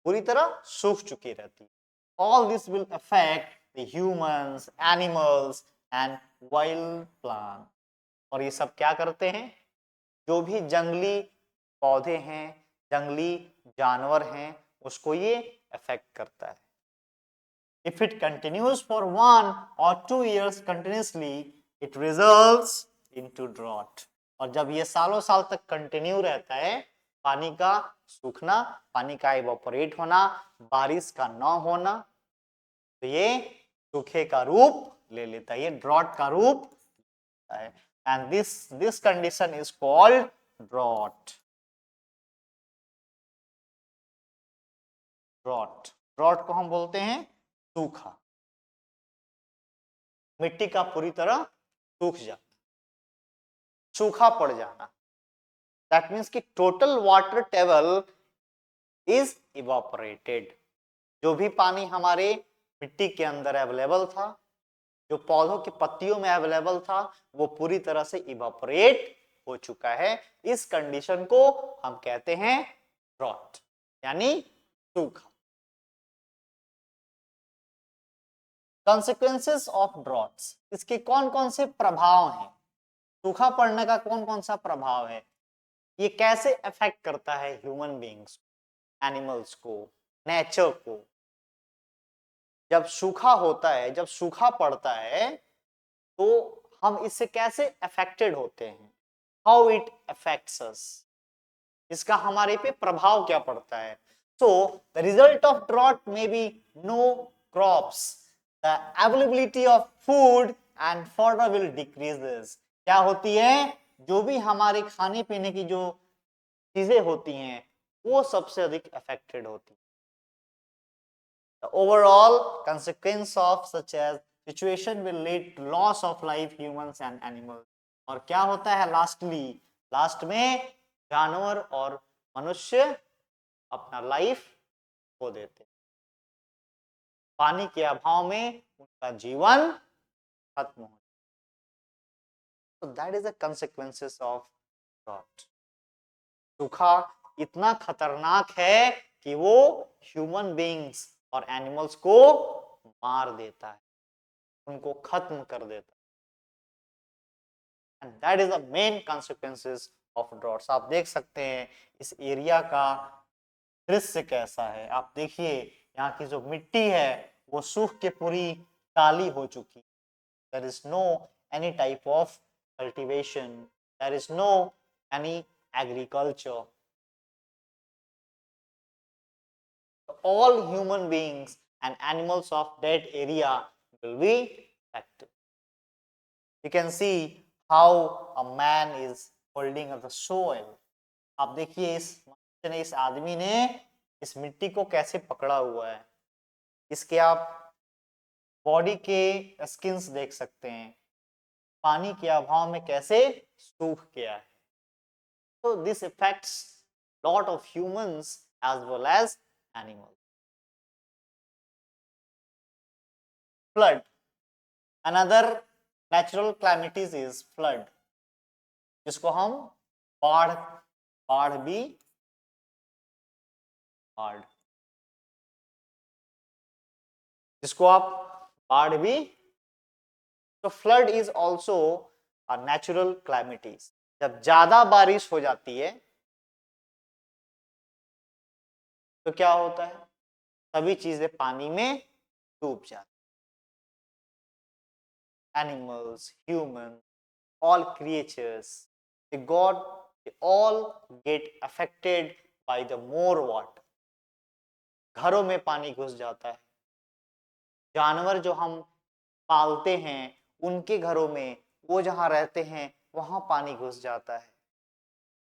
पूरी तरह सूख चुकी रहती है. All this will affect the humans, animals and wild plant. और ये सब क्या करते हैं, जो भी जंगली पौधे हैं, जंगली जानवर हैं, उसको ये अफेक्ट करता है. If it continues for 1 or 2 years continuously, it results into drought. और जब ये सालों साल तक कंटिन्यू रहता है, पानी का सूखना, पानी का इवापोरेट होना, बारिश का न होना, तो ये सूखे का रूप ले लेता है, ये ड्रॉट का रूप लेता है. And this condition is called drought. Drought. Drought को हम बोलते हैं सूखा, मिट्टी का पूरी तरह सूख जाना, सूखा पड़ जाना। दैट मीन्स कि total water table is evaporated. जो भी पानी हमारे मिट्टी के अंदर अवेलेबल था, जो पौधों की पत्तियों में अवेलेबल था, वो पूरी तरह से इवापोरेट हो चुका है। इस कंडीशन को हम कहते हैं ड्रॉट, यानी सूखा। कॉन्सिक्वेंसेस ऑफ ड्रॉट्स, इसके कौन कौन से प्रभाव हैं? सूखा पड़ने का कौन कौन सा प्रभाव है? ये कैसे अफेक्ट करता है ह्यूमन बीइंग्स, एनिमल्स को, नेचर को? जब सूखा होता है, जब सूखा पड़ता है, तो हम इससे कैसे अफेक्टेड होते हैं? हाउ इट अफेक्ट्स अस, इसका हमारे पे प्रभाव क्या पड़ता है? So the result of drought may be no crops, the availability of food and fodder will decreases. क्या होती है? जो भी हमारे खाने पीने की जो चीजें होती हैं, वो सबसे अधिक अफेक्टेड होती है। The overall consequence of such as situation will lead to loss of life, humans and animals. और क्या होता है लास्टली? लास्ट में जानवर और मनुष्य अपना लाइफ खो देते, पानी के अभाव में उनका जीवन खत्म हो। So that is the consequences of drought. सूखा इतना खतरनाक है कि वो ह्यूमन बीइंग्स और एनिमल्स को मार देता है, उनको खत्म कर देता है। And that is the main consequences of droughts. आप देख सकते हैं इस एरिया का दृश्य कैसा है। आप देखिए यहाँ की जो मिट्टी है वो सूख के पूरी काली हो चुकी। There is no any type of cultivation. There is no any agriculture. All human beings and animals of that area will be affected. You can see how a man is holding the soil. आप देखिए इस मनुष्य ने, इस आदमी ने इस मिट्टी को कैसे पकड़ा हुआ है। इसके आप बॉडी के स्किन्स देख सकते हैं, पानी के अभाव में कैसे सूख गया है। So this affects lot of humans as well as animals. Flood. Another natural calamities is flood, जिसको हम बाढ़ बाढ़ भी बाढ़ जिसको आप बाढ़ भी। तो flood is also a natural calamities. जब ज्यादा बारिश हो जाती है तो क्या होता है? सभी चीजें पानी में डूब जाती। Animals, human, all creatures, they all get affected by the more water. घरों में पानी घुस जाता है, जानवर जो हम पालते हैं उनके घरों में, वो जहां रहते हैं वहां पानी घुस जाता है,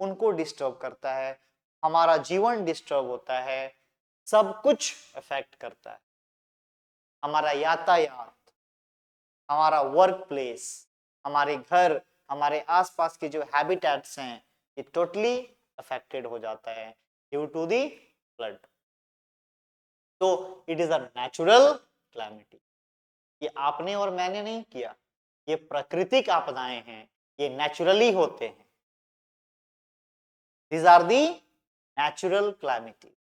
उनको डिस्टर्ब करता है, हमारा जीवन डिस्टर्ब होता है, सब कुछ इफेक्ट करता है। हमारा यातायात, हमारा वर्क प्लेस, हमारे घर, हमारे आसपास के जो हैबिटेट्स हैं, ये टोटली अफेक्टेड हो जाता है ड्यू टू दी फ्लड। तो it is a natural calamity. ये आपने और मैंने नहीं किया, ये प्राकृतिक आपदाएं हैं, ये नेचुरली होते हैं। These are the natural calamities.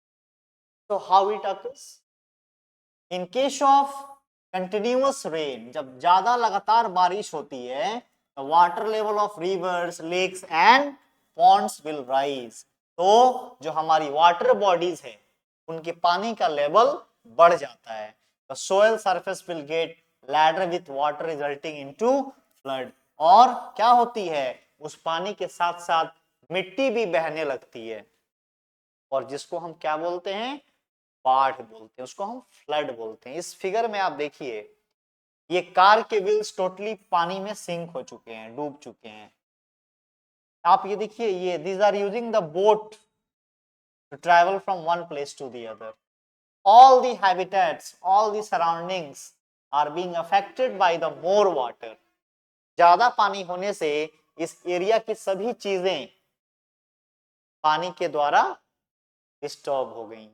So how it occurs? In case of continuous rain, जब ज्यादा लगातार बारिश होती है, the water level of rivers, lakes and ponds will rise. तो जो हमारी वाटर बॉडीज है उनके पानी का लेवल बढ़ जाता है। The soil surface will get ladder with water resulting into flood. और क्या होती है? उस पानी के साथ साथ मिट्टी भी बहने लगती है, और जिसको हम क्या बोलते हैं? बाढ़ बोलते हैं, उसको हम फ्लड बोलते हैं। इस फिगर में आप देखिए, ये कार के व्हील्स टोटली पानी में सिंक हो चुके हैं, डूब चुके हैं। आप ये देखिए, ये these are using the boat to travel from one place to the other. all the habitats, all the surroundings are being affected by the more water. ज्यादा पानी होने से इस एरिया की सभी चीजें पानी के द्वारा डिस्टर्ब हो गई.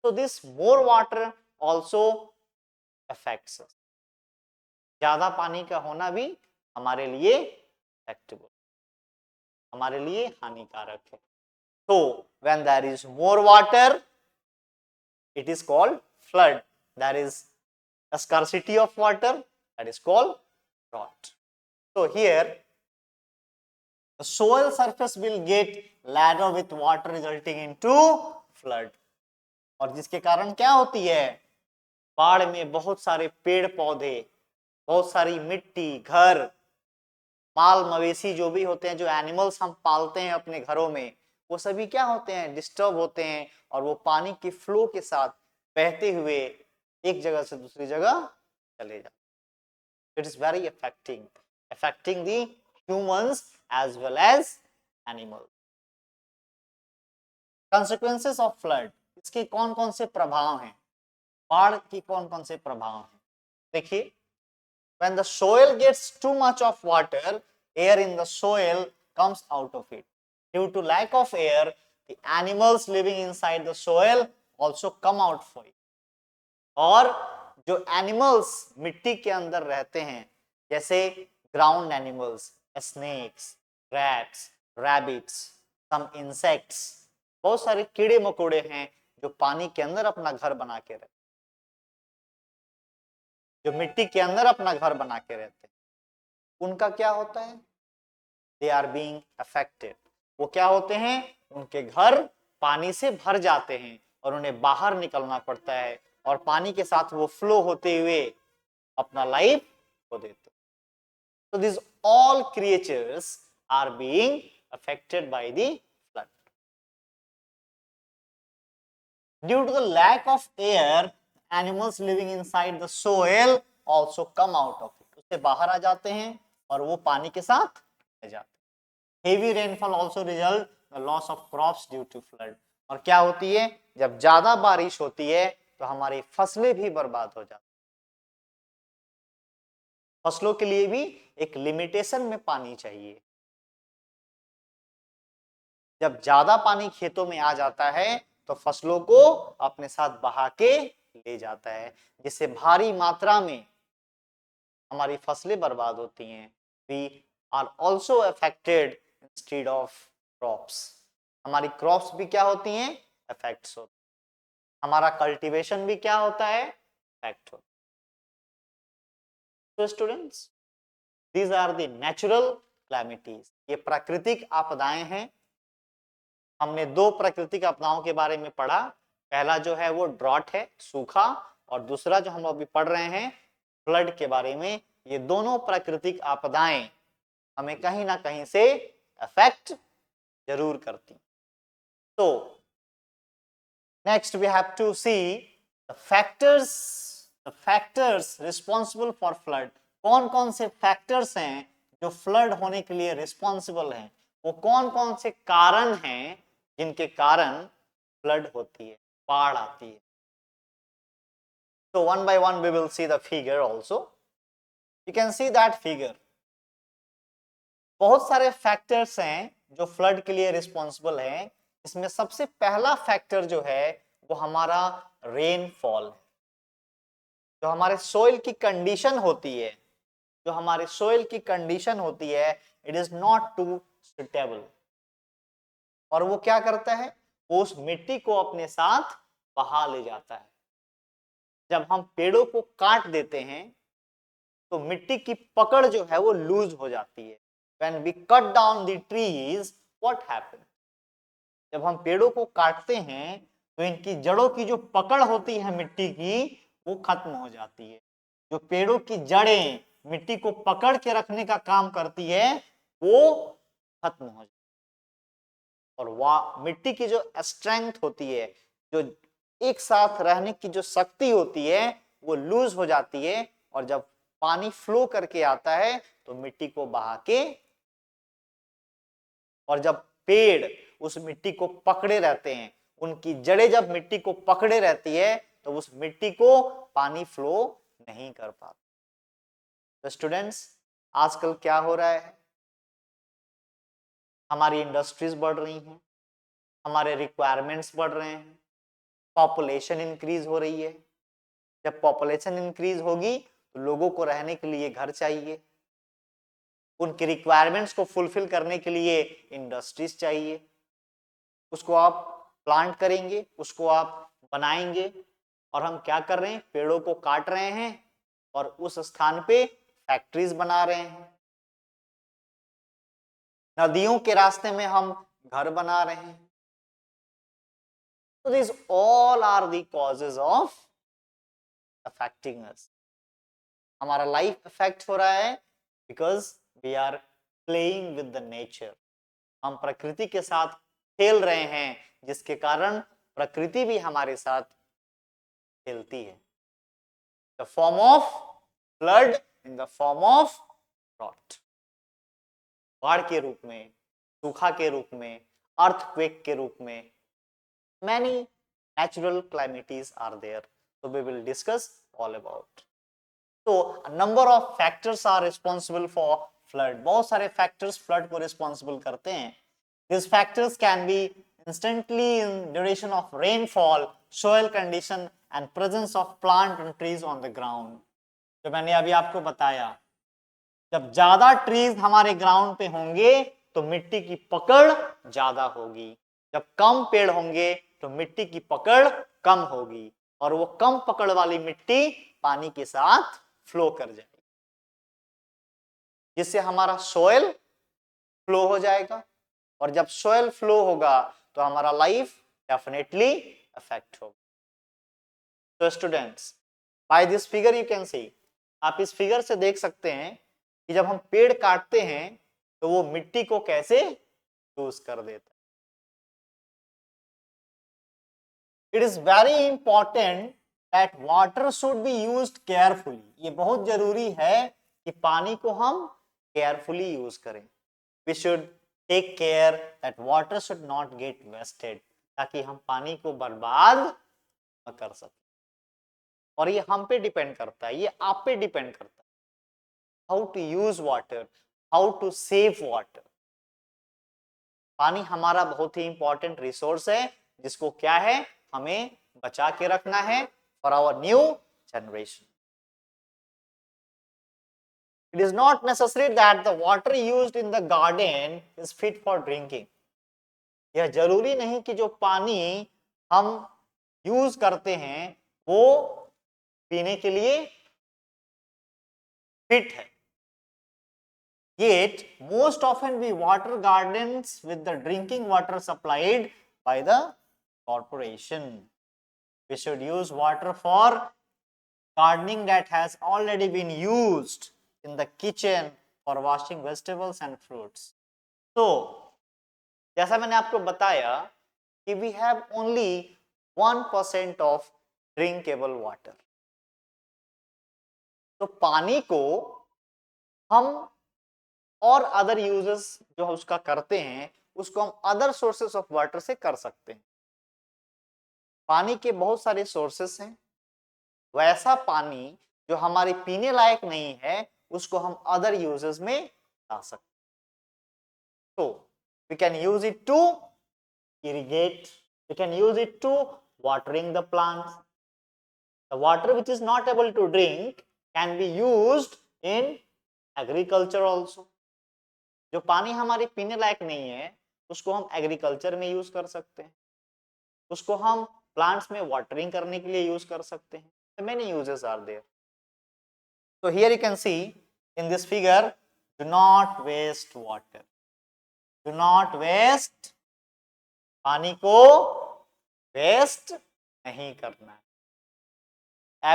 So this more water also affects us. ज्यादा पानी का होना भी हमारे लिए एक्टिव, हमारे लिए हानिकारक है. So when there is more water, it is called flood. There is a scarcity of water, that is called drought. So here the soil surface will get laddered with water resulting into flood. और जिसके कारण क्या होती है, बाढ़ में बहुत सारे पेड़ पौधे, बहुत सारी मिट्टी, घर, माल मवेशी जो भी होते हैं, जो एनिमल्स हम पालते हैं अपने घरों में, वो सभी क्या होते हैं, डिस्टर्ब होते हैं और वो पानी के फ्लो के साथ बहते हुए एक जगह से दूसरी जगह चले जाते. It is very affecting the humans as well as animals. Consequences of flood, इसके कौन कौन से प्रभाव हैं, बाढ़ की कौन कौन से प्रभाव हैं. देखिए, when the soil gets too much of water, air in the soil comes out of it. Due to lack of air, the animals living inside the soil also come out for it. और जो animals मिट्टी के अंदर रहते हैं, जैसे ground animals, snakes, rats, rabbits, some insects, बहुत सारे कीड़े मकोड़े हैं जो पानी के अंदर अपना घर बना के रहते हैं, जो मिट्टी के अंदर अपना घर बना के रहते हैं, उनका क्या होता है, दे आर बीइंग अफेक्टेड. वो क्या होते हैं, उनके घर पानी से भर जाते हैं और उन्हें बाहर निकलना पड़ता है और पानी के साथ वो फ्लो होते हुए अपना लाइफ खो देते. So these all creatures are being affected by the flood. Due to the lack of air, animals living inside the soil also come out of it. उससे बाहर आ जाते हैं और वो पानी के साथ रह जाते हैं. Heavy rainfall also result the loss of crops due to flood. और क्या होती है, जब ज्यादा बारिश होती है तो हमारी फसलें भी बर्बाद हो जाती. फसलों के लिए भी एक लिमिटेशन में पानी चाहिए. जब ज्यादा पानी खेतों में आ जाता है तो फसलों को अपने साथ बहा के ले जाता है, जिससे भारी मात्रा में हमारी फसलें बर्बाद होती हैं. We are also affected instead of crops. हमारी क्रॉप्स भी क्या होती हैं, अफेक्ट्स होती हैं. हमारा कल्टीवेशन भी क्या होता है, अफेक्ट होता है. तो students, these are the natural calamities. ये प्राकृतिक आपदाएं हैं. हमने दो प्राकृतिक आपदाओं के बारे में पढ़ा. पहला जो है वो ड्रॉट है, सूखा, और दूसरा जो हम अभी पढ़ रहे हैं फ्लड के बारे में. ये दोनों प्राकृतिक आपदाएं हमें कहीं ना कहीं से अफेक्ट जरूर करती. तो next we have to see the factors responsible for flood. कौन कौन से फैक्टर्स हैं जो फ्लड होने के लिए रिस्पॉन्सिबल हैं, वो कौन कौन से कारण हैं जिनके कारण फ्लड होती है, बाढ़ आती है. So one by one we will see the figure also. You can see that figure. बहुत सारे फैक्टर्स हैं जो फ्लड के लिए रिस्पॉन्सिबल हैं. इसमें सबसे पहला फैक्टर जो है वो हमारा रेनफॉल है. जो हमारे सोइल की कंडीशन होती है, जो हमारे सोइल की कंडीशन होती है, it is not too suitable. और वो क्या करता है, वो उस मिट्टी को अपने साथ बहा ले जाता है. जब हम पेड़ों को काट देते हैं तो मिट्टी की पकड़ जो है वो लूज हो जाती है. When we cut down the trees, what happens? जब हम पेड़ों को काटते हैं तो इनकी जड़ों की जो पकड़ होती है मिट्टी की, वो खत्म हो जाती है. जो पेड़ों की जड़ें मिट्टी को पकड़ के रखने का काम करती है, वो खत्म हो जाती है. और वह मिट्टी की जो स्ट्रेंथ होती है, जो एक साथ रहने की जो शक्ति होती है, वो लूज हो जाती है. और जब पानी फ्लो करके आता है तो मिट्टी को बहा के, और जब पेड़ उस मिट्टी को पकड़े रहते हैं, उनकी जड़ें जब मिट्टी को पकड़े रहती है तो उस मिट्टी को पानी फ्लो नहीं कर पाता। तो स्टूडेंट्स, आजकल क्या हो रहा है, हमारी इंडस्ट्रीज बढ़ रही हैं, हमारे रिक्वायरमेंट्स बढ़ रहे हैं, पॉपुलेशन इंक्रीज हो रही है। जब पॉपुलेशन इंक्रीज होगी तो लोगों को रहने के लिए घर चाहिए, उनकी रिक्वायरमेंट्स को फुलफिल करने के लिए इंडस्ट्रीज चाहिए। उसको आप प्लांट करेंगे, उसको आप बनाएंगे, और हम क्या कर रहे हैं, पेड़ों को काट रहे हैं और उस स्थान पे फैक्ट्रीज बना रहे हैं। नदियों के रास्ते में हम घर बना रहे हैं। So these all are the causes of affecting us. हमारा लाइफ अफेक्ट हो रहा है because we are playing with the nature. हम प्रकृति के साथ खेल रहे हैं, जिसके कारण प्रकृति भी हमारे साथ खेलती है। The form of flood, in the form of drought, बाढ़ के रूप में, सूखा के रूप में, अर्थक्वेक के रूप में, many natural calamities are there. So we will discuss all about. So a number of factors are responsible for flood. बहुत सारे factors flood को responsible करते हैं. These factors can be instantly in duration of rainfall, soil condition and presence of plant and trees on the ground. जो मैंने अभी आपको बताया, जब ज्यादा ट्रीज हमारे ग्राउंड पे होंगे तो मिट्टी की पकड़ ज्यादा होगी, जब कम पेड़ होंगे तो मिट्टी की पकड़ कम होगी, और वो कम पकड़ वाली मिट्टी पानी के साथ फ्लो कर जाएगी, जिससे हमारा सोयल फ्लो हो जाएगा, और जब सोयल फ्लो होगा तो हमारा लाइफ डेफिनेटली अफेक्ट होगा। तो students, by this figure you can see, आप इस फिगर से देख सकते हैं कि जब हम पेड़ काटते हैं तो वो मिट्टी को कैसे यूज कर देता है। It is very important that water should be used carefully. ये बहुत जरूरी है कि पानी को हम carefully यूज करें। We should take care that water should not get wasted, ताकि हम पानी को बर्बाद न कर सकें। और ये हम पे डिपेंड करता है, ये आप पे डिपेंड करता है। How to use water, how to save water. पानी हमारा बहुत ही इंपॉर्टेंट रिसोर्स है, जिसको क्या है, हमें बचा के रखना है for our new generation. It is not necessary that the water used in the garden is fit for drinking. यह जरूरी नहीं कि जो पानी हम यूज करते हैं वो पीने के लिए फिट है। Yet most often we water gardens with the drinking water supplied by the corporation. We should use water for gardening that has already been used in the kitchen for washing vegetables and fruits. So, जैसा मैंने आपको बताया कि we have only 1% of drinkable water. तो पानी को हम और अदर यूजेस जो उसका करते हैं उसको हम अदर सोर्सेस ऑफ वाटर से कर सकते हैं। पानी के बहुत सारे सोर्सेस हैं, वैसा पानी जो हमारे पीने लायक नहीं है उसको हम अदर यूजेस में ला सकते हैं। तो we can use it to irrigate, we can use it to watering the plants. The water which is not able to drink can be used in agriculture also. जो पानी हमारे पीने लायक नहीं है उसको हम एग्रीकल्चर में यूज कर सकते हैं, उसको हम प्लांट्स में वाटरिंग करने के लिए यूज कर सकते हैं। So many uses are there. So here you can see in this figure, do not waste water. Do not waste, पानी को वेस्ट नहीं करना है।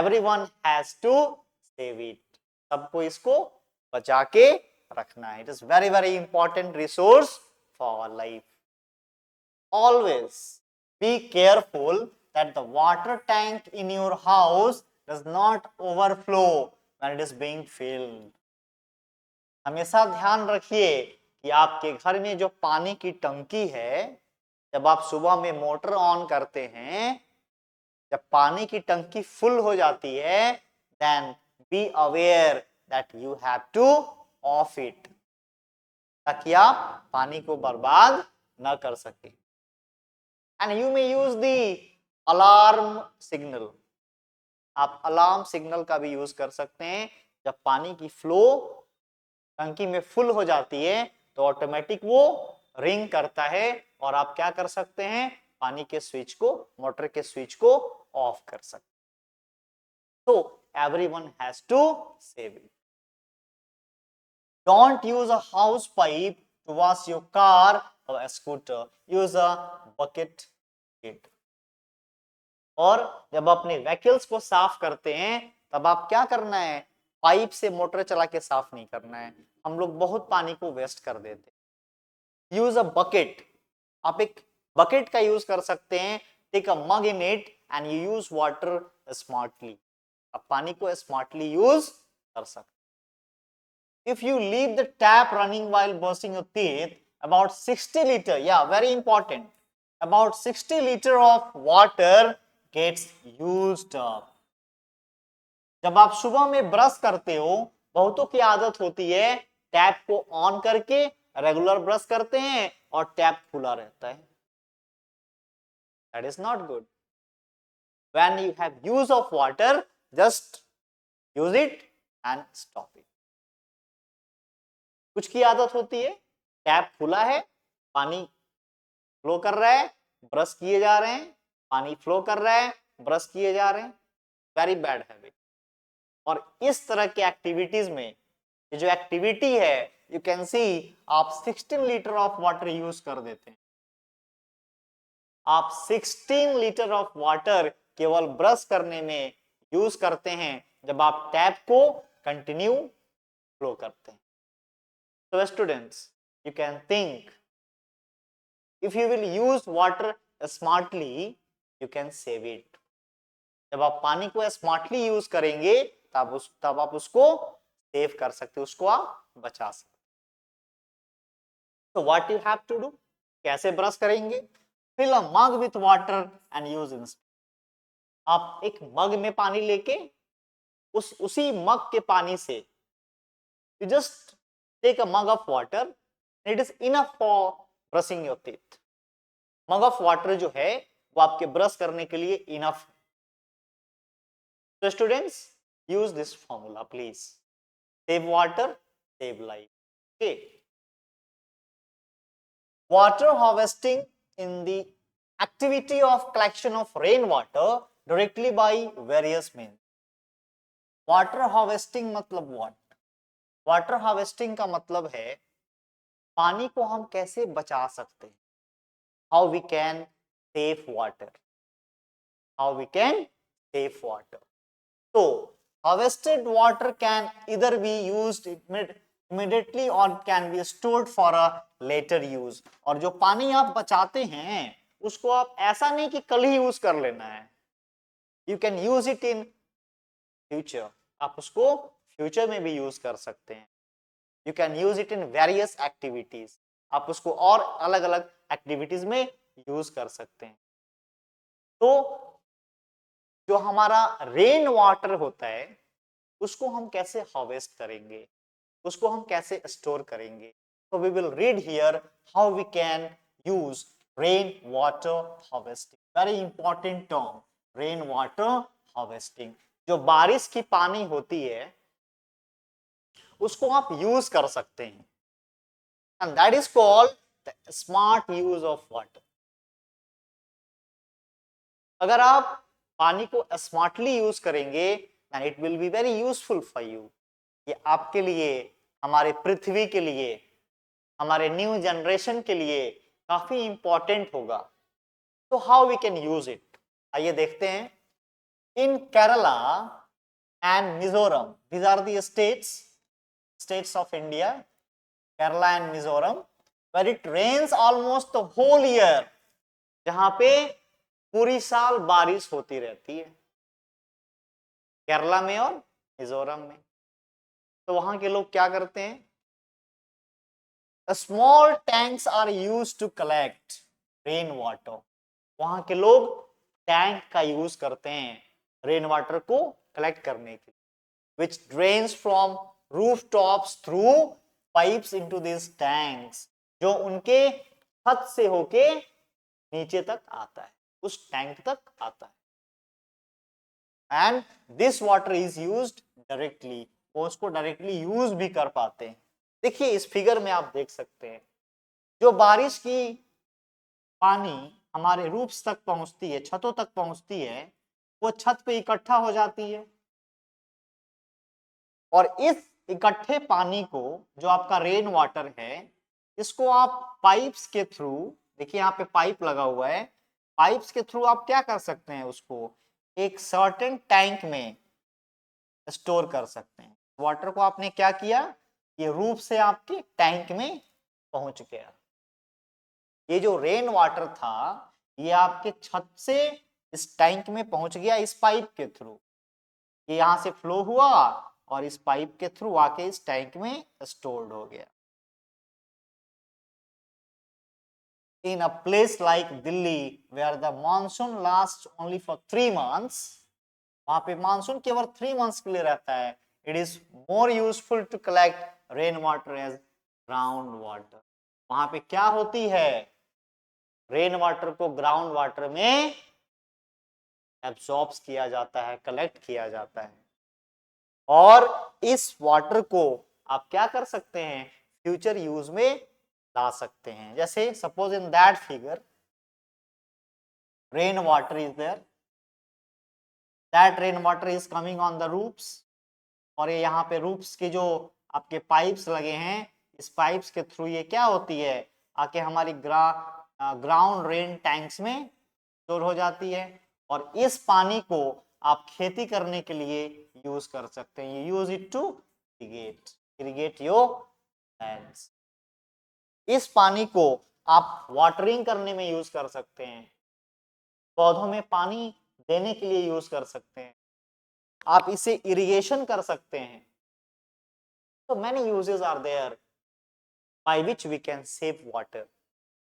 Everyone has to save it. सबको इसको बचा के रखना है। It is very very important resource for our life. Always be careful that the water tank in your house does not overflow when it is being filled. हमेशा ध्यान रखिए कि आपके घर में जो पानी की टंकी है जब आप सुबह में मोटर ऑन करते हैं, जब पानी की टंकी फुल हो जाती है, then be aware that you have to off it, ताकि आप पानी को बर्बाद न कर सके। And you may use the alarm signal, आप अलार्म सिग्नल का भी यूज कर सकते हैं। जब पानी की फ्लो टंकी में फुल हो जाती है तो ऑटोमेटिक वो रिंग करता है और आप क्या कर सकते हैं, पानी के स्विच को, मोटर के स्विच को ऑफ कर सकते हैं। तो everyone has to save it. Don't use a house pipe to wash your car or a scooter. Use a bucket kit. और जब अपने व्हीकल्स को साफ करते हैं तब आप क्या करना है, पाइप से मोटर चला के साफ नहीं करना है। हम लोग बहुत पानी को वेस्ट कर देते हैं। यूज अ बकेट, आप एक बकेट का यूज कर सकते हैं। Take a mug in it and you use water smartly, आप पानी को स्मार्टली यूज कर सकते हैं। If you leave the tap running while brushing your teeth, about 60 liter, yeah, very important, about 60 liter of water gets used up. जब आप सुबह में ब्रश करते हो, बहुतों की आदत होती है टैप को ऑन करके रेगुलर ब्रश करते हैं और टैप खुला रहता है। That is not good. When you have use of water, just use it and stop it. कुछ की आदत होती है टैप खुला है, पानी फ्लो कर रहा है, ब्रश किए जा रहे हैं, पानी फ्लो कर रहा है, ब्रश किए जा रहे हैं। Very bad habit. और इस तरह के एक्टिविटीज में ये जो एक्टिविटी है, यू कैन सी आप 16 लीटर ऑफ वाटर यूज कर देते हैं। आप 16 लीटर ऑफ वाटर केवल ब्रश करने में यूज करते हैं जब आप टैप को कंटिन्यू फ्लो करते हैं। So students, you can think, if you will use water smartly, you can save it. जब आप पानी को स्मार्टली यूज करेंगे तब आप उसको सेव कर सकते, उसको आप बचा सकते। तो what you have to do, कैसे ब्रश करेंगे? Fill a mug with water and use in. आप एक मग में पानी लेके उसी मग के पानी से you just take a mug of water, it is enough for brushing your teeth. Mug of water जो है वो आपके ब्रश करने के लिए इनफ है। So students, use this formula please. Save water, save life. Okay. Water harvesting in the activity of collection of rainwater directly by various means. Water harvesting मतलब what? Water harvesting का मतलब है पानी को हम कैसे बचा सकते हैं। How we can save water. How we can save water. So, harvested water can either be used immediately or can be stored for a later use. और जो पानी आप बचाते हैं उसको आप ऐसा नहीं कि कल ही यूज कर लेना है। You can use it in future. आप उसको फ्यूचर में भी यूज कर सकते हैं। You can use it in various activities. आप उसको और अलग अलग एक्टिविटीज में यूज कर सकते हैं। तो जो हमारा रेन वाटर होता है उसको हम कैसे हार्वेस्ट करेंगे, उसको हम कैसे स्टोर करेंगे? तो we will read here how we can use rain water harvesting. Very important term, rain water harvesting. जो बारिश की पानी होती है उसको आप यूज कर सकते हैं, and that is called the smart use of water. अगर आप पानी को स्मार्टली यूज करेंगे and it will be very useful for you. ये आपके लिए, हमारे पृथ्वी के लिए, हमारे न्यू जनरेशन के लिए काफी इंपॉर्टेंट होगा। तो how we can use it, आइए देखते हैं। In Kerala and Mizoram, these are the states of India, Kerala and Mizoram, where it rains almost the whole year, जहां पे पूरी साल बारिश होती रहती है, केरला में और मिजोरम में। तो वहां के लोग क्या करते हैं, small tanks are used to collect rain water. वहां के लोग टैंक का यूज करते हैं रेन वाटर को कलेक्ट करने के लिए, which drains from rooftops through pipes into these tanks, जो उनके छत से होके नीचे तक आता है, उस टैंक तक आता है। And this water is used directly, वो उसको डायरेक्टली यूज भी कर पाते हैं। देखिए इस फिगर में आप देख सकते हैं, जो बारिश की पानी हमारे रूफ्स तक पहुंचती है, छतों तक पहुंचती है, वो छत पे इकट्ठा हो जाती है और इस इकट्ठे पानी को, जो आपका रेन वाटर है, इसको आप पाइप्स के थ्रू, देखिए यहाँ पे पाइप लगा हुआ है, पाइप्स के थ्रू आप क्या कर सकते हैं, उसको एक सर्टेन टैंक में स्टोर कर सकते हैं। वाटर को आपने क्या किया, ये रूफ से आपके टैंक में पहुंच गया। ये जो रेन वाटर था ये आपके छत से इस टैंक में पहुंच गया इस पाइप के थ्रू। ये यहां से फ्लो हुआ और इस पाइप के थ्रू आके इस टैंक में स्टोर्ड हो गया। In a place like Delhi where the monsoon lasts only for 3 months, वहां पे मानसून केवल 3 months के लिए रहता है, it is more useful to collect rain water as ground water। वहां पे क्या होती है, रेन वाटर को ग्राउंड वाटर में एब्सॉर्ब किया जाता है, कलेक्ट किया जाता है, और इस वाटर को आप क्या कर सकते हैं, फ्यूचर यूज में ला सकते हैं। जैसे suppose in that figure rain water is there, that rain water is coming on the roofs, और ये यहाँ पे रूफ्स के जो आपके पाइप्स लगे हैं, इस पाइप्स के थ्रू ये क्या होती है, आके हमारी ग्राउंड रेन टैंक्स में स्टोर हो जाती है, और इस पानी को आप खेती करने के लिए यूज कर सकते हैं। You use it to irrigate your lands. इस पानी को आप वाटरिंग करने में यूज कर सकते हैं, पौधों में पानी देने के लिए यूज कर सकते हैं, आप इसे इरिगेशन कर सकते हैं। तो many uses are there by which we can save water.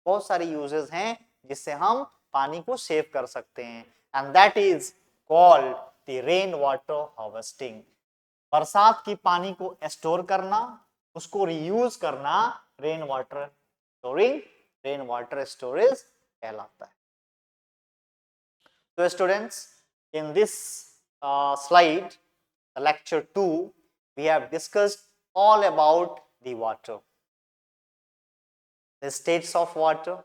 बहुत सारे यूजेस हैं जिससे हम पानी को सेव कर सकते हैं, and that is called the rain water harvesting. बरसात की पानी को स्टोर करना, उसको रीयूज करना, rain water storing, rain water storage कहलाता है। So students, in this slide, lecture 2, we have discussed all about the water, the states of water,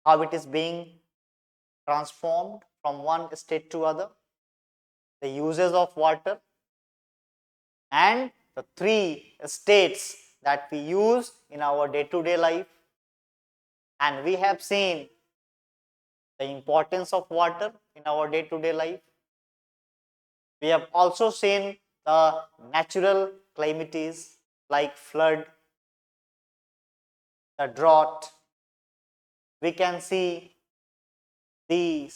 how it is being transformed from one state to other, the uses of water, and the 3 states that we use in our day-to-day life. And we have seen the importance of water in our day-to-day life. We have also seen the natural calamities like flood, the drought. We can see the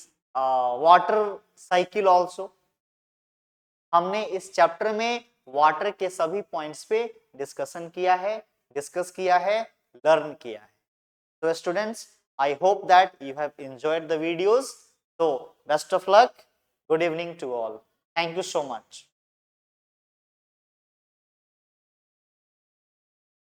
water cycle also. हमने इस chapter में water के सभी points पे discussion किया है, discuss किया है, लर्न किया है। So students, I hope that you have enjoyed the videos. So best of luck. Good evening to all. Thank you so much.